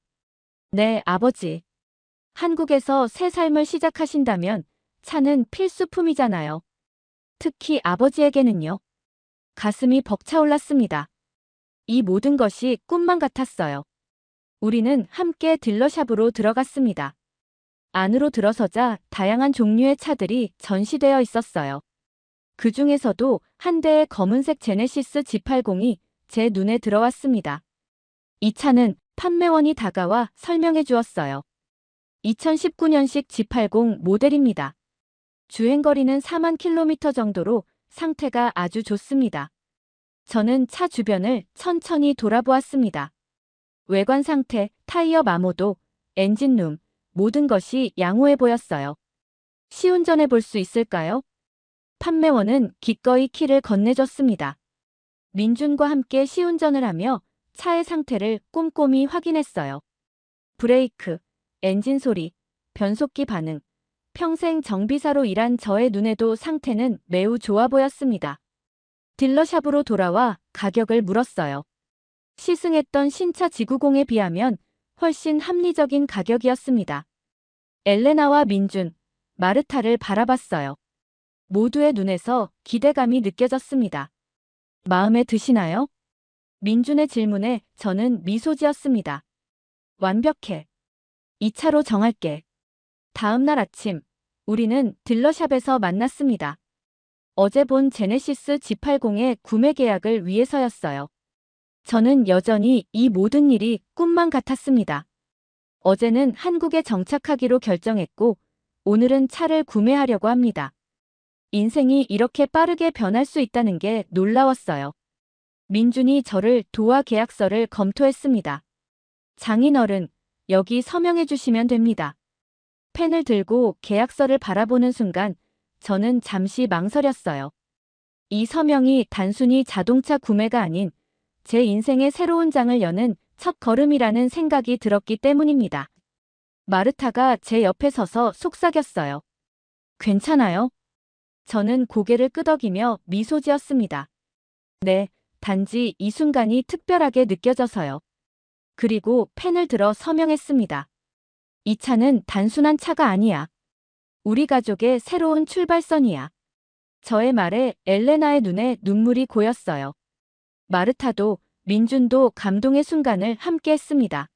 네, 아버지. 한국에서 새 삶을 시작하신다면 차는 필수품이잖아요. 특히 아버지에게는요. 가슴이 벅차올랐습니다. 이 모든 것이 꿈만 같았어요. 우리는 함께 딜러샵으로 들어갔습니다. 안으로 들어서자 다양한 종류의 차들이 전시되어 있었어요. 그 중에서도 한 대의 검은색 제네시스 G80이 제 눈에 들어왔습니다. 이 차는 판매원이 다가와 설명해 주었어요. 2019년식 G80 모델입니다. 주행거리는 4만 킬로미터 정도로 상태가 아주 좋습니다. 저는 차 주변을 천천히 돌아보았습니다. 외관 상태, 타이어 마모도, 엔진룸, 모든 것이 양호해 보였어요. 시운전해 볼 수 있을까요? 판매원은 기꺼이 키를 건네줬습니다. 민준과 함께 시운전을 하며 차의 상태를 꼼꼼히 확인했어요. 브레이크, 엔진 소리, 변속기 반응, 평생 정비사로 일한 저의 눈에도 상태는 매우 좋아 보였습니다. 딜러샵으로 돌아와 가격을 물었어요. 시승했던 신차 G90에 비하면 훨씬 합리적인 가격이었습니다. 엘레나와 민준, 마르타를 바라봤어요. 모두의 눈에서 기대감이 느껴졌습니다. 마음에 드시나요? 민준의 질문에 저는 미소 지었습니다. 완벽해. 이 차로 정할게. 다음 날 아침, 우리는 딜러샵에서 만났습니다. 어제 본 제네시스 G80의 구매 계약을 위해서였어요. 저는 여전히 이 모든 일이 꿈만 같았습니다. 어제는 한국에 정착하기로 결정했고, 오늘은 차를 구매하려고 합니다. 인생이 이렇게 빠르게 변할 수 있다는 게 놀라웠어요. 민준이 저를 도와 계약서를 검토했습니다. 장인어른, 여기 서명해 주시면 됩니다. 펜을 들고 계약서를 바라보는 순간 저는 잠시 망설였어요. 이 서명이 단순히 자동차 구매가 아닌 제 인생의 새로운 장을 여는 첫 걸음이라는 생각이 들었기 때문입니다. 마르타가 제 옆에 서서 속삭였어요. 괜찮아요? 저는 고개를 끄덕이며 미소 지었습니다. 네, 단지 이 순간이 특별하게 느껴져서요. 그리고 펜을 들어 서명했습니다. 이 차는 단순한 차가 아니야. 우리 가족의 새로운 출발선이야. 저의 말에 엘레나의 눈에 눈물이 고였어요. 마르타도 민준도 감동의 순간을 함께 했습니다.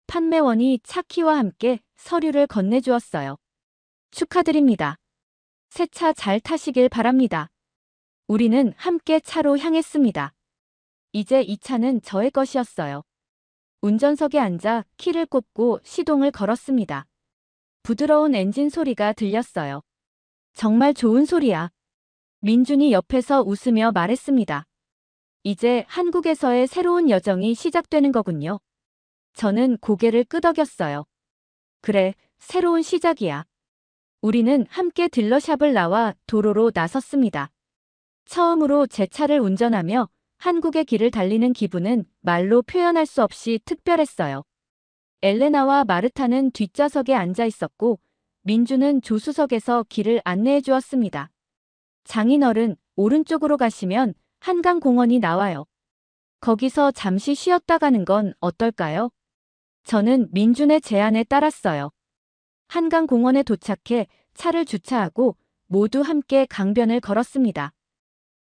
판매원이 차 키와 함께 서류를 건네주었어요. 축하드립니다. 새 차 잘 타시길 바랍니다. 우리는 함께 차로 향했습니다. 이제 이 차는 저의 것이었어요. 운전석에 앉아 키를 꼽고 시동을 걸었습니다. 부드러운 엔진 소리가 들렸어요. 정말 좋은 소리야. 민준이 옆에서 웃으며 말했습니다. 이제 한국에서의 새로운 여정이 시작되는 거군요. 저는 고개를 끄덕였어요. 그래, 새로운 시작이야. 우리는 함께 딜러샵을 나와 도로로 나섰습니다. 처음으로 제 차를 운전하며 한국의 길을 달리는 기분은 말로 표현할 수 없이 특별했어요. 엘레나와 마르타는 뒷좌석에 앉아 있었고 민주는 조수석에서 길을 안내해 주었습니다. 장인어른, 오른쪽으로 가시면 한강공원이 나와요. 거기서 잠시 쉬었다 가는 건 어떨까요? 저는 민준의 제안에 따랐어요. 한강공원에 도착해 차를 주차하고 모두 함께 강변을 걸었습니다.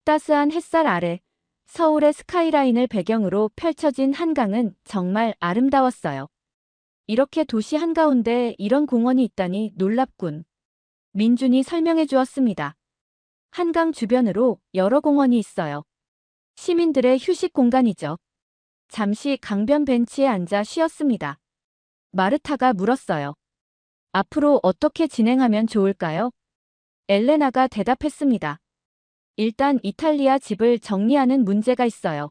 따스한 햇살 아래 서울의 스카이라인을 배경으로 펼쳐진 한강은 정말 아름다웠어요. 이렇게 도시 한가운데 이런 공원이 있다니 놀랍군. 민준이 설명해 주었습니다. 한강 주변으로 여러 공원이 있어요. 시민들의 휴식 공간이죠. 잠시 강변 벤치에 앉아 쉬었습니다. 마르타가 물었어요. 앞으로 어떻게 진행하면 좋을까요? 엘레나가 대답했습니다. 일단 이탈리아 집을 정리하는 문제가 있어요.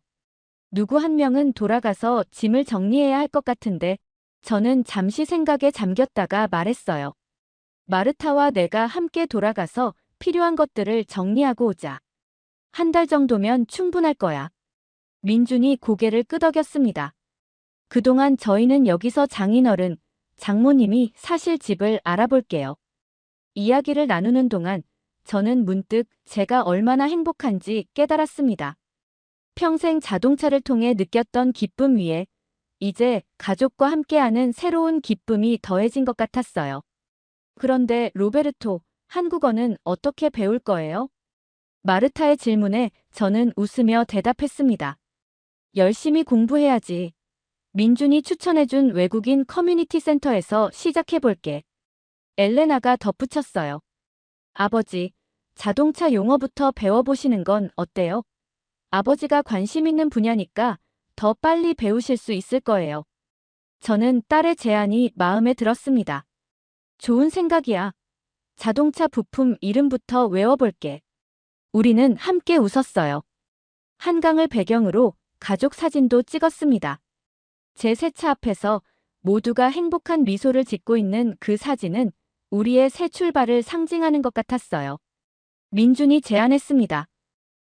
누구 한 명은 돌아가서 짐을 정리해야 할 것 같은데 저는 잠시 생각에 잠겼다가 말했어요. 마르타와 내가 함께 돌아가서 필요한 것들을 정리하고 오자. 한 달 정도면 충분할 거야. 민준이 고개를 끄덕였습니다. 그동안 저희는 여기서 장인어른, 장모님이 사실 집을 알아볼게요. 이야기를 나누는 동안 저는 문득 제가 얼마나 행복한지 깨달았습니다. 평생 자동차를 통해 느꼈던 기쁨 위에 이제 가족과 함께하는 새로운 기쁨이 더해진 것 같았어요. 그런데 로베르토, 한국어는 어떻게 배울 거예요? 마르타의 질문에 저는 웃으며 대답했습니다. 열심히 공부해야지. 민준이 추천해준 외국인 커뮤니티 센터에서 시작해볼게. 엘레나가 덧붙였어요. 아버지, 자동차 용어부터 배워보시는 건 어때요? 아버지가 관심 있는 분야니까 더 빨리 배우실 수 있을 거예요. 저는 딸의 제안이 마음에 들었습니다. 좋은 생각이야. 자동차 부품 이름부터 외워볼게. 우리는 함께 웃었어요. 한강을 배경으로 가족 사진도 찍었습니다. 제 새 차 앞에서 모두가 행복한 미소를 짓고 있는 그 사진은 우리의 새 출발을 상징하는 것 같았어요. 민준이 제안했습니다.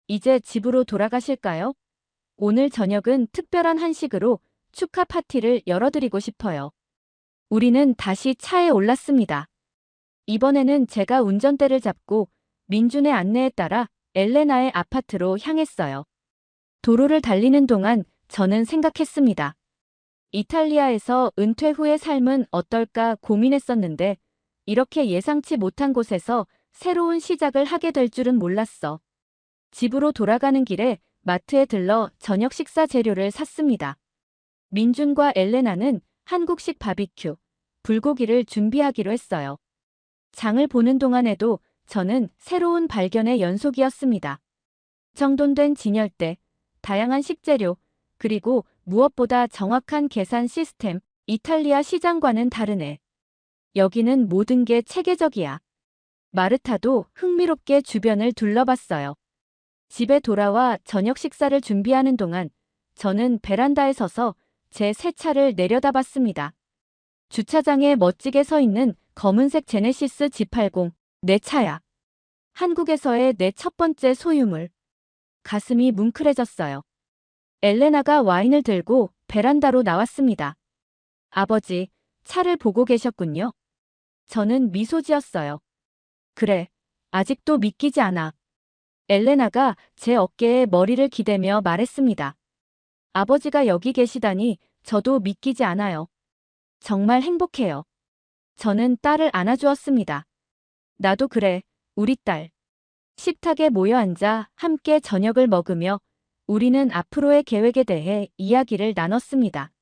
이제 집으로 돌아가실까요? 오늘 저녁은 특별한 한식으로 축하 파티를 열어드리고 싶어요. 우리는 다시 차에 올랐습니다. 이번에는 제가 운전대를 잡고 민준의 안내에 따라 엘레나의 아파트로 향했어요. 도로를 달리는 동안 저는 생각했습니다. 이탈리아에서 은퇴 후의 삶은 어떨까 고민했었는데 이렇게 예상치 못한 곳에서 새로운 시작을 하게 될 줄은 몰랐어. 집으로 돌아가는 길에 마트에 들러 저녁 식사 재료를 샀습니다. 민준과 엘레나는 한국식 바비큐, 불고기를 준비하기로 했어요. 장을 보는 동안에도 저는 새로운 발견의 연속이었습니다. 정돈된 진열대, 다양한 식재료, 그리고 무엇보다 정확한 계산 시스템, 이탈리아 시장과는 다르네. 여기는 모든 게 체계적이야. 마르타도 흥미롭게 주변을 둘러봤어요. 집에 돌아와 저녁 식사를 준비하는 동안 저는 베란다에 서서 제 새 차를 내려다봤습니다. 주차장에 멋지게 서 있는 검은색 제네시스 G80, 내 차야. 한국에서의 내 첫 번째 소유물. 가슴이 뭉클해졌어요. 엘레나가 와인을 들고 베란다로 나왔습니다. 아버지, 차를 보고 계셨군요. 저는 미소 지었어요. 그래, 아직도 믿기지 않아. 엘레나가 제 어깨에 머리를 기대며 말했습니다. 아버지가 여기 계시다니 저도 믿기지 않아요. 정말 행복해요. 저는 딸을 안아주었습니다. 나도 그래, 우리 딸. 식탁에 모여 앉아 함께 저녁을 먹으며 우리는 앞으로의 계획에 대해 이야기를 나눴습니다.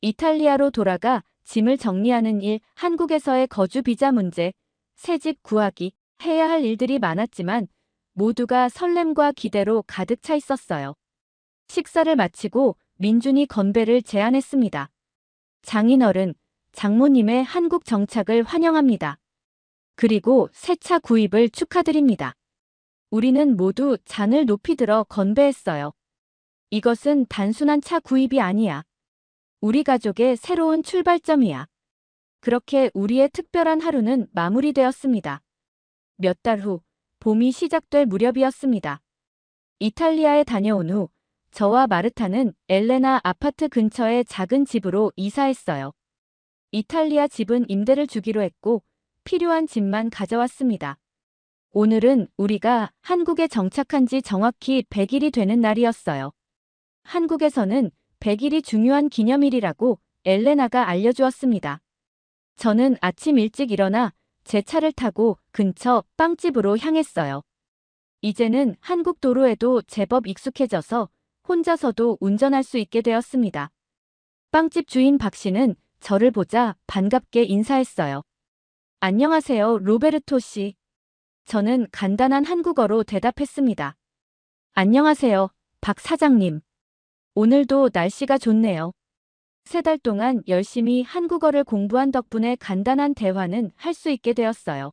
이탈리아로 돌아가 짐을 정리하는 일, 한국에서의 거주 비자 문제, 새집 구하기, 해야 할 일들이 많았지만 모두가 설렘과 기대로 가득 차 있었어요. 식사를 마치고 민준이 건배를 제안했습니다. 장인어른, 장모님의 한국 정착을 환영합니다. 그리고 새 차 구입을 축하드립니다. 우리는 모두 잔을 높이 들어 건배했어요. 이것은 단순한 차 구입이 아니야. 우리 가족의 새로운 출발점이야. 그렇게 우리의 특별한 하루는 마무리되었습니다. 몇 달 후, 봄이 시작될 무렵이었습니다. 이탈리아에 다녀온 후, 저와 마르타는 엘레나 아파트 근처의 작은 집으로 이사했어요. 이탈리아 집은 임대를 주기로 했고, 필요한 집만 가져왔습니다. 오늘은 우리가 한국에 정착한 지 정확히 100일이 되는 날이었어요. 한국에서는 100일이 중요한 기념일이라고 엘레나가 알려주었습니다. 저는 아침 일찍 일어나 제 차를 타고 근처 빵집으로 향했어요. 이제는 한국 도로에도 제법 익숙해져서 혼자서도 운전할 수 있게 되었습니다. 빵집 주인 박 씨는 저를 보자 반갑게 인사했어요. 안녕하세요, 로베르토 씨. 저는 간단한 한국어로 대답했습니다. 안녕하세요, 박 사장님. 오늘도 날씨가 좋네요. 3달 동안 열심히 한국어를 공부한 덕분에 간단한 대화는 할 수 있게 되었어요.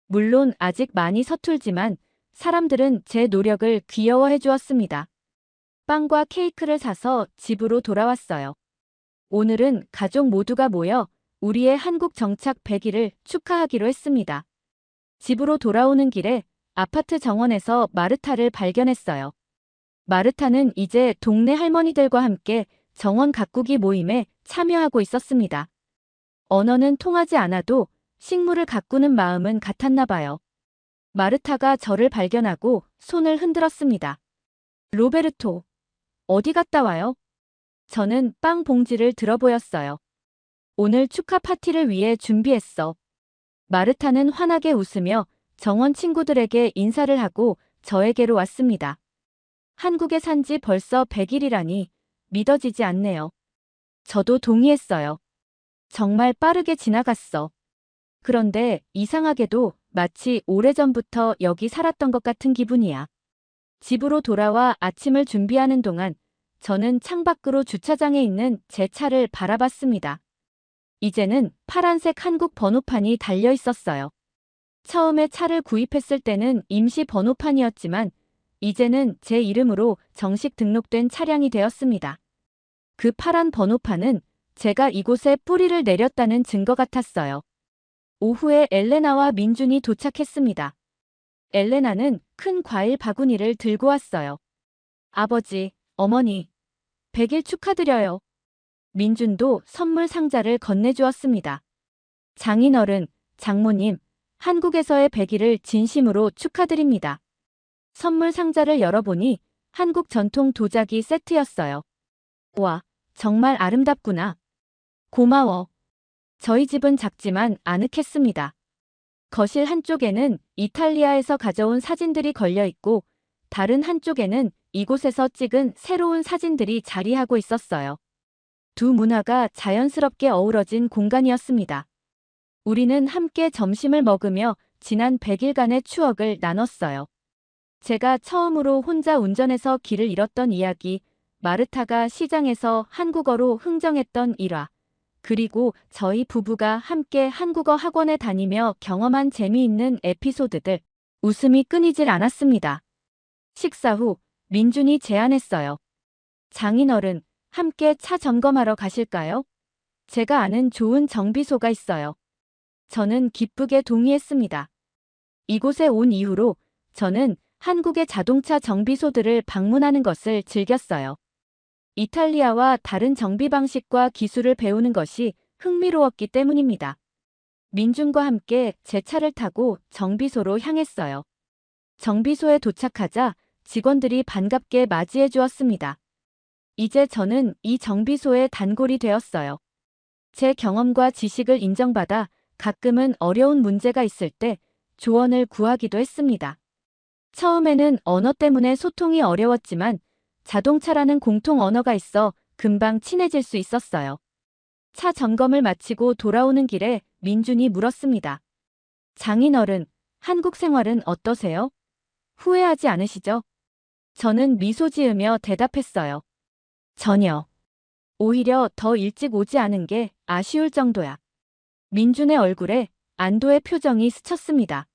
물론 아직 많이 서툴지만 사람들은 제 노력을 귀여워해 주었습니다. 빵과 케이크를 사서 집으로 돌아왔어요. 오늘은 가족 모두가 모여 우리의 한국 정착 100일을 축하하기로 했습니다. 집으로 돌아오는 길에 아파트 정원에서 마르타를 발견했어요. 마르타는 이제 동네 할머니들과 함께 정원 가꾸기 모임에 참여하고 있었습니다. 언어는 통하지 않아도 식물을 가꾸는 마음은 같았나 봐요. 마르타가 저를 발견하고 손을 흔들었습니다. 로베르토, 어디 갔다 와요? 저는 빵 봉지를 들어보였어요. 오늘 축하 파티를 위해 준비했어. 마르타는 환하게 웃으며 정원 친구들에게 인사를 하고 저에게로 왔습니다. 한국에 산 지 벌써 100일이라니 믿어지지 않네요. 저도 동의했어요. 정말 빠르게 지나갔어. 그런데 이상하게도 마치 오래전부터 여기 살았던 것 같은 기분이야. 집으로 돌아와 아침을 준비하는 동안 저는 창밖으로 주차장에 있는 제 차를 바라봤습니다. 이제는 파란색 한국 번호판이 달려 있었어요. 처음에 차를 구입했을 때는 임시 번호판이었지만 이제는 제 이름으로 정식 등록된 차량이 되었습니다. 그 파란 번호판은 제가 이곳에 뿌리를 내렸다는 증거 같았어요. 오후에 엘레나와 민준이 도착했습니다. 엘레나는 큰 과일 바구니를 들고 왔어요. 아버지, 어머니, 100일 축하드려요. 민준도 선물 상자를 건네주었습니다. 장인어른, 장모님, 한국에서의 100일을 진심으로 축하드립니다. 선물 상자를 열어보니 한국 전통 도자기 세트였어요. 와, 정말 아름답구나. 고마워. 저희 집은 작지만 아늑했습니다. 거실 한쪽에는 이탈리아에서 가져온 사진들이 걸려 있고 다른 한쪽에는 이곳에서 찍은 새로운 사진들이 자리하고 있었어요. 두 문화가 자연스럽게 어우러진 공간이었습니다. 우리는 함께 점심을 먹으며 지난 100일간의 추억을 나눴어요. 제가 처음으로 혼자 운전해서 길을 잃었던 이야기, 마르타가 시장에서 한국어로 흥정했던 일화, 그리고 저희 부부가 함께 한국어 학원에 다니며 경험한 재미있는 에피소드들, 웃음이 끊이질 않았습니다. 식사 후 민준이 제안했어요. 장인어른, 함께 차 점검하러 가실까요? 제가 아는 좋은 정비소가 있어요. 저는 기쁘게 동의했습니다. 이곳에 온 이후로 저는 한국의 자동차 정비소들을 방문하는 것을 즐겼어요. 이탈리아와 다른 정비 방식과 기술을 배우는 것이 흥미로웠기 때문입니다. 민준과 함께 제 차를 타고 정비소로 향했어요. 정비소에 도착하자 직원들이 반갑게 맞이해 주었습니다. 이제 저는 이 정비소의 단골이 되었어요. 제 경험과 지식을 인정받아 가끔은 어려운 문제가 있을 때 조언을 구하기도 했습니다. 처음에는 언어 때문에 소통이 어려웠지만 자동차라는 공통 언어가 있어 금방 친해질 수 있었어요. 차 점검을 마치고 돌아오는 길에 민준이 물었습니다. 장인어른, 한국 생활은 어떠세요? 후회하지 않으시죠? 저는 미소 지으며 대답했어요. 전혀. 오히려 더 일찍 오지 않은 게 아쉬울 정도야. 민준의 얼굴에 안도의 표정이 스쳤습니다.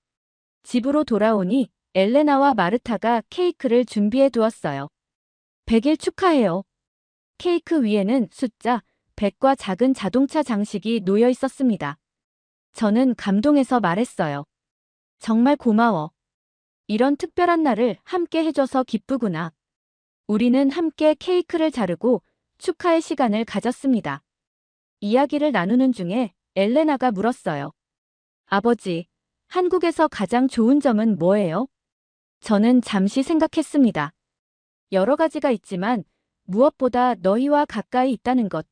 집으로 돌아오니 엘레나와 마르타가 케이크를 준비해 두었어요. 100일 축하해요. 케이크 위에는 숫자 100과 작은 자동차 장식이 놓여 있었습니다. 저는 감동해서 말했어요. 정말 고마워. 이런 특별한 날을 함께 해줘서 기쁘구나. 우리는 함께 케이크를 자르고 축하의 시간을 가졌습니다. 이야기를 나누는 중에 엘레나가 물었어요. 아버지, 한국에서 가장 좋은 점은 뭐예요? 저는 잠시 생각했습니다. 여러 가지가 있지만 무엇보다 너희와 가까이 있다는 것.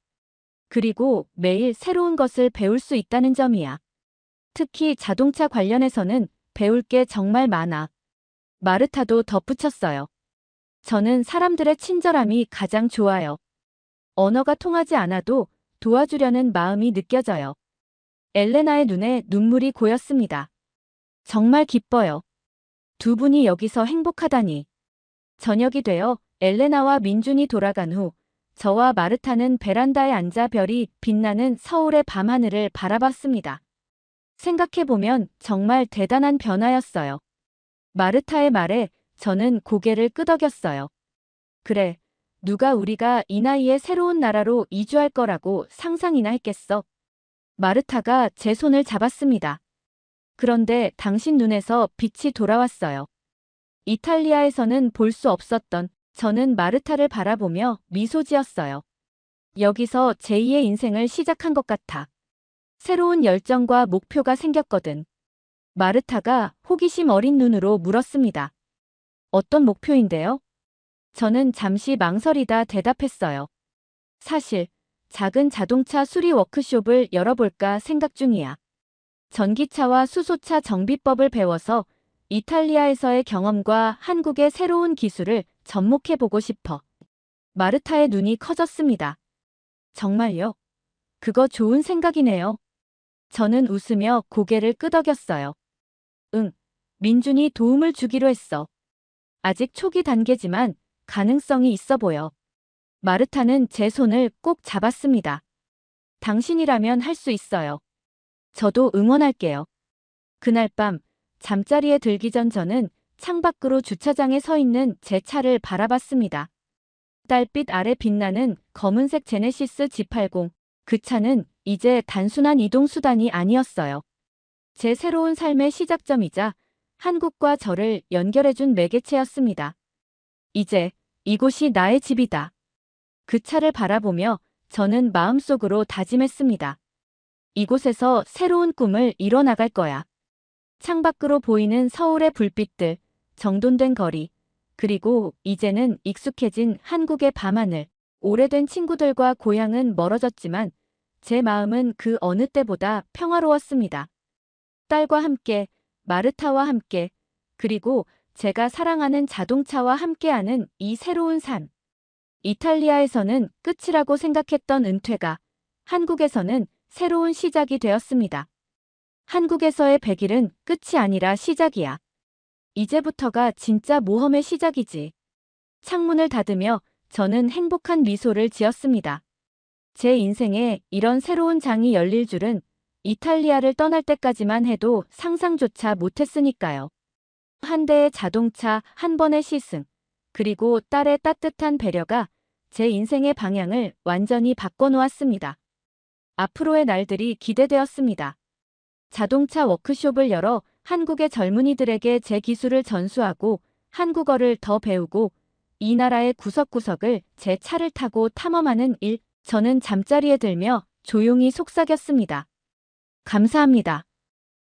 그리고 매일 새로운 것을 배울 수 있다는 점이야. 특히 자동차 관련해서는 배울 게 정말 많아. 마르타도 덧붙였어요. 저는 사람들의 친절함이 가장 좋아요. 언어가 통하지 않아도 도와주려는 마음이 느껴져요. 엘레나의 눈에 눈물이 고였습니다. 정말 기뻐요. 두 분이 여기서 행복하다니. 저녁이 되어 엘레나와 민준이 돌아간 후 저와 마르타는 베란다에 앉아 별이 빛나는 서울의 밤하늘을 바라봤습니다. 생각해보면 정말 대단한 변화였어요. 마르타의 말에 저는 고개를 끄덕였어요. 그래, 누가 우리가 이 나이에 새로운 나라로 이주할 거라고 상상이나 했겠어. 마르타가 제 손을 잡았습니다. 그런데 당신 눈에서 빛이 돌아왔어요. 이탈리아에서는 볼 수 없었던 저는 마르타를 바라보며 미소 지었어요. 여기서 제2의 인생을 시작한 것 같아. 새로운 열정과 목표가 생겼거든. 마르타가 호기심 어린 눈으로 물었습니다. 어떤 목표인데요? 저는 잠시 망설이다 대답했어요. 사실 작은 자동차 수리 워크숍을 열어볼까 생각 중이야. 전기차와 수소차 정비법을 배워서 이탈리아에서의 경험과 한국의 새로운 기술을 접목해보고 싶어. 마르타의 눈이 커졌습니다. 정말요? 그거 좋은 생각이네요. 저는 웃으며 고개를 끄덕였어요. 응, 민준이 도움을 주기로 했어. 아직 초기 단계지만 가능성이 있어 보여. 마르타는 제 손을 꼭 잡았습니다. 당신이라면 할 수 있어요. 저도 응원할게요. 그날 밤 잠자리에 들기 전 저는 창밖으로 주차장에 서 있는 제 차를 바라봤습니다. 달빛 아래 빛나는 검은색 제네시스 G80. 그 차는 이제 단순한 이동 수단이 아니었어요. 제 새로운 삶의 시작점이자 한국과 저를 연결해준 매개체였습니다. 이제 이곳이 나의 집이다. 그 차를 바라보며 저는 마음속으로 다짐했습니다. 이곳에서 새로운 꿈을 이뤄나갈 거야. 창밖으로 보이는 서울의 불빛들, 정돈된 거리, 그리고 이제는 익숙해진 한국의 밤하늘. 오래된 친구들과 고향은 멀어졌지만 제 마음은 그 어느 때보다 평화로웠습니다. 딸과 함께, 마르타와 함께, 그리고 제가 사랑하는 자동차와 함께하는 이 새로운 삶. 이탈리아에서는 끝이라고 생각했던 은퇴가 한국에서는 새로운 시작이 되었습니다. 한국에서의 100일은 끝이 아니라 시작이야. 이제부터가 진짜 모험의 시작이지. 창문을 닫으며 저는 행복한 미소를 지었습니다. 제 인생에 이런 새로운 장이 열릴 줄은 이탈리아를 떠날 때까지만 해도 상상조차 못했으니까요. 한 대의 자동차, 한 번의 시승, 그리고 딸의 따뜻한 배려가 제 인생의 방향을 완전히 바꿔놓았습니다. 앞으로의 날들이 기대되었습니다. 자동차 워크숍을 열어 한국의 젊은이들에게 제 기술을 전수하고 한국어를 더 배우고 이 나라의 구석구석을 제 차를 타고 탐험하는 일. 저는 잠자리에 들며 조용히 속삭였습니다. 감사합니다.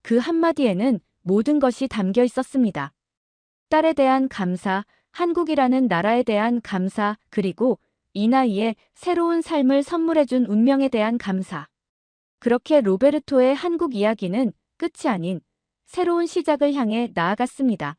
그 한마디에는 모든 것이 담겨 있었습니다. 딸에 대한 감사, 한국이라는 나라에 대한 감사, 그리고 이 나이에 새로운 삶을 선물해준 운명에 대한 감사. 그렇게 로베르토의 한국 이야기는 끝이 아닌 새로운 시작을 향해 나아갔습니다.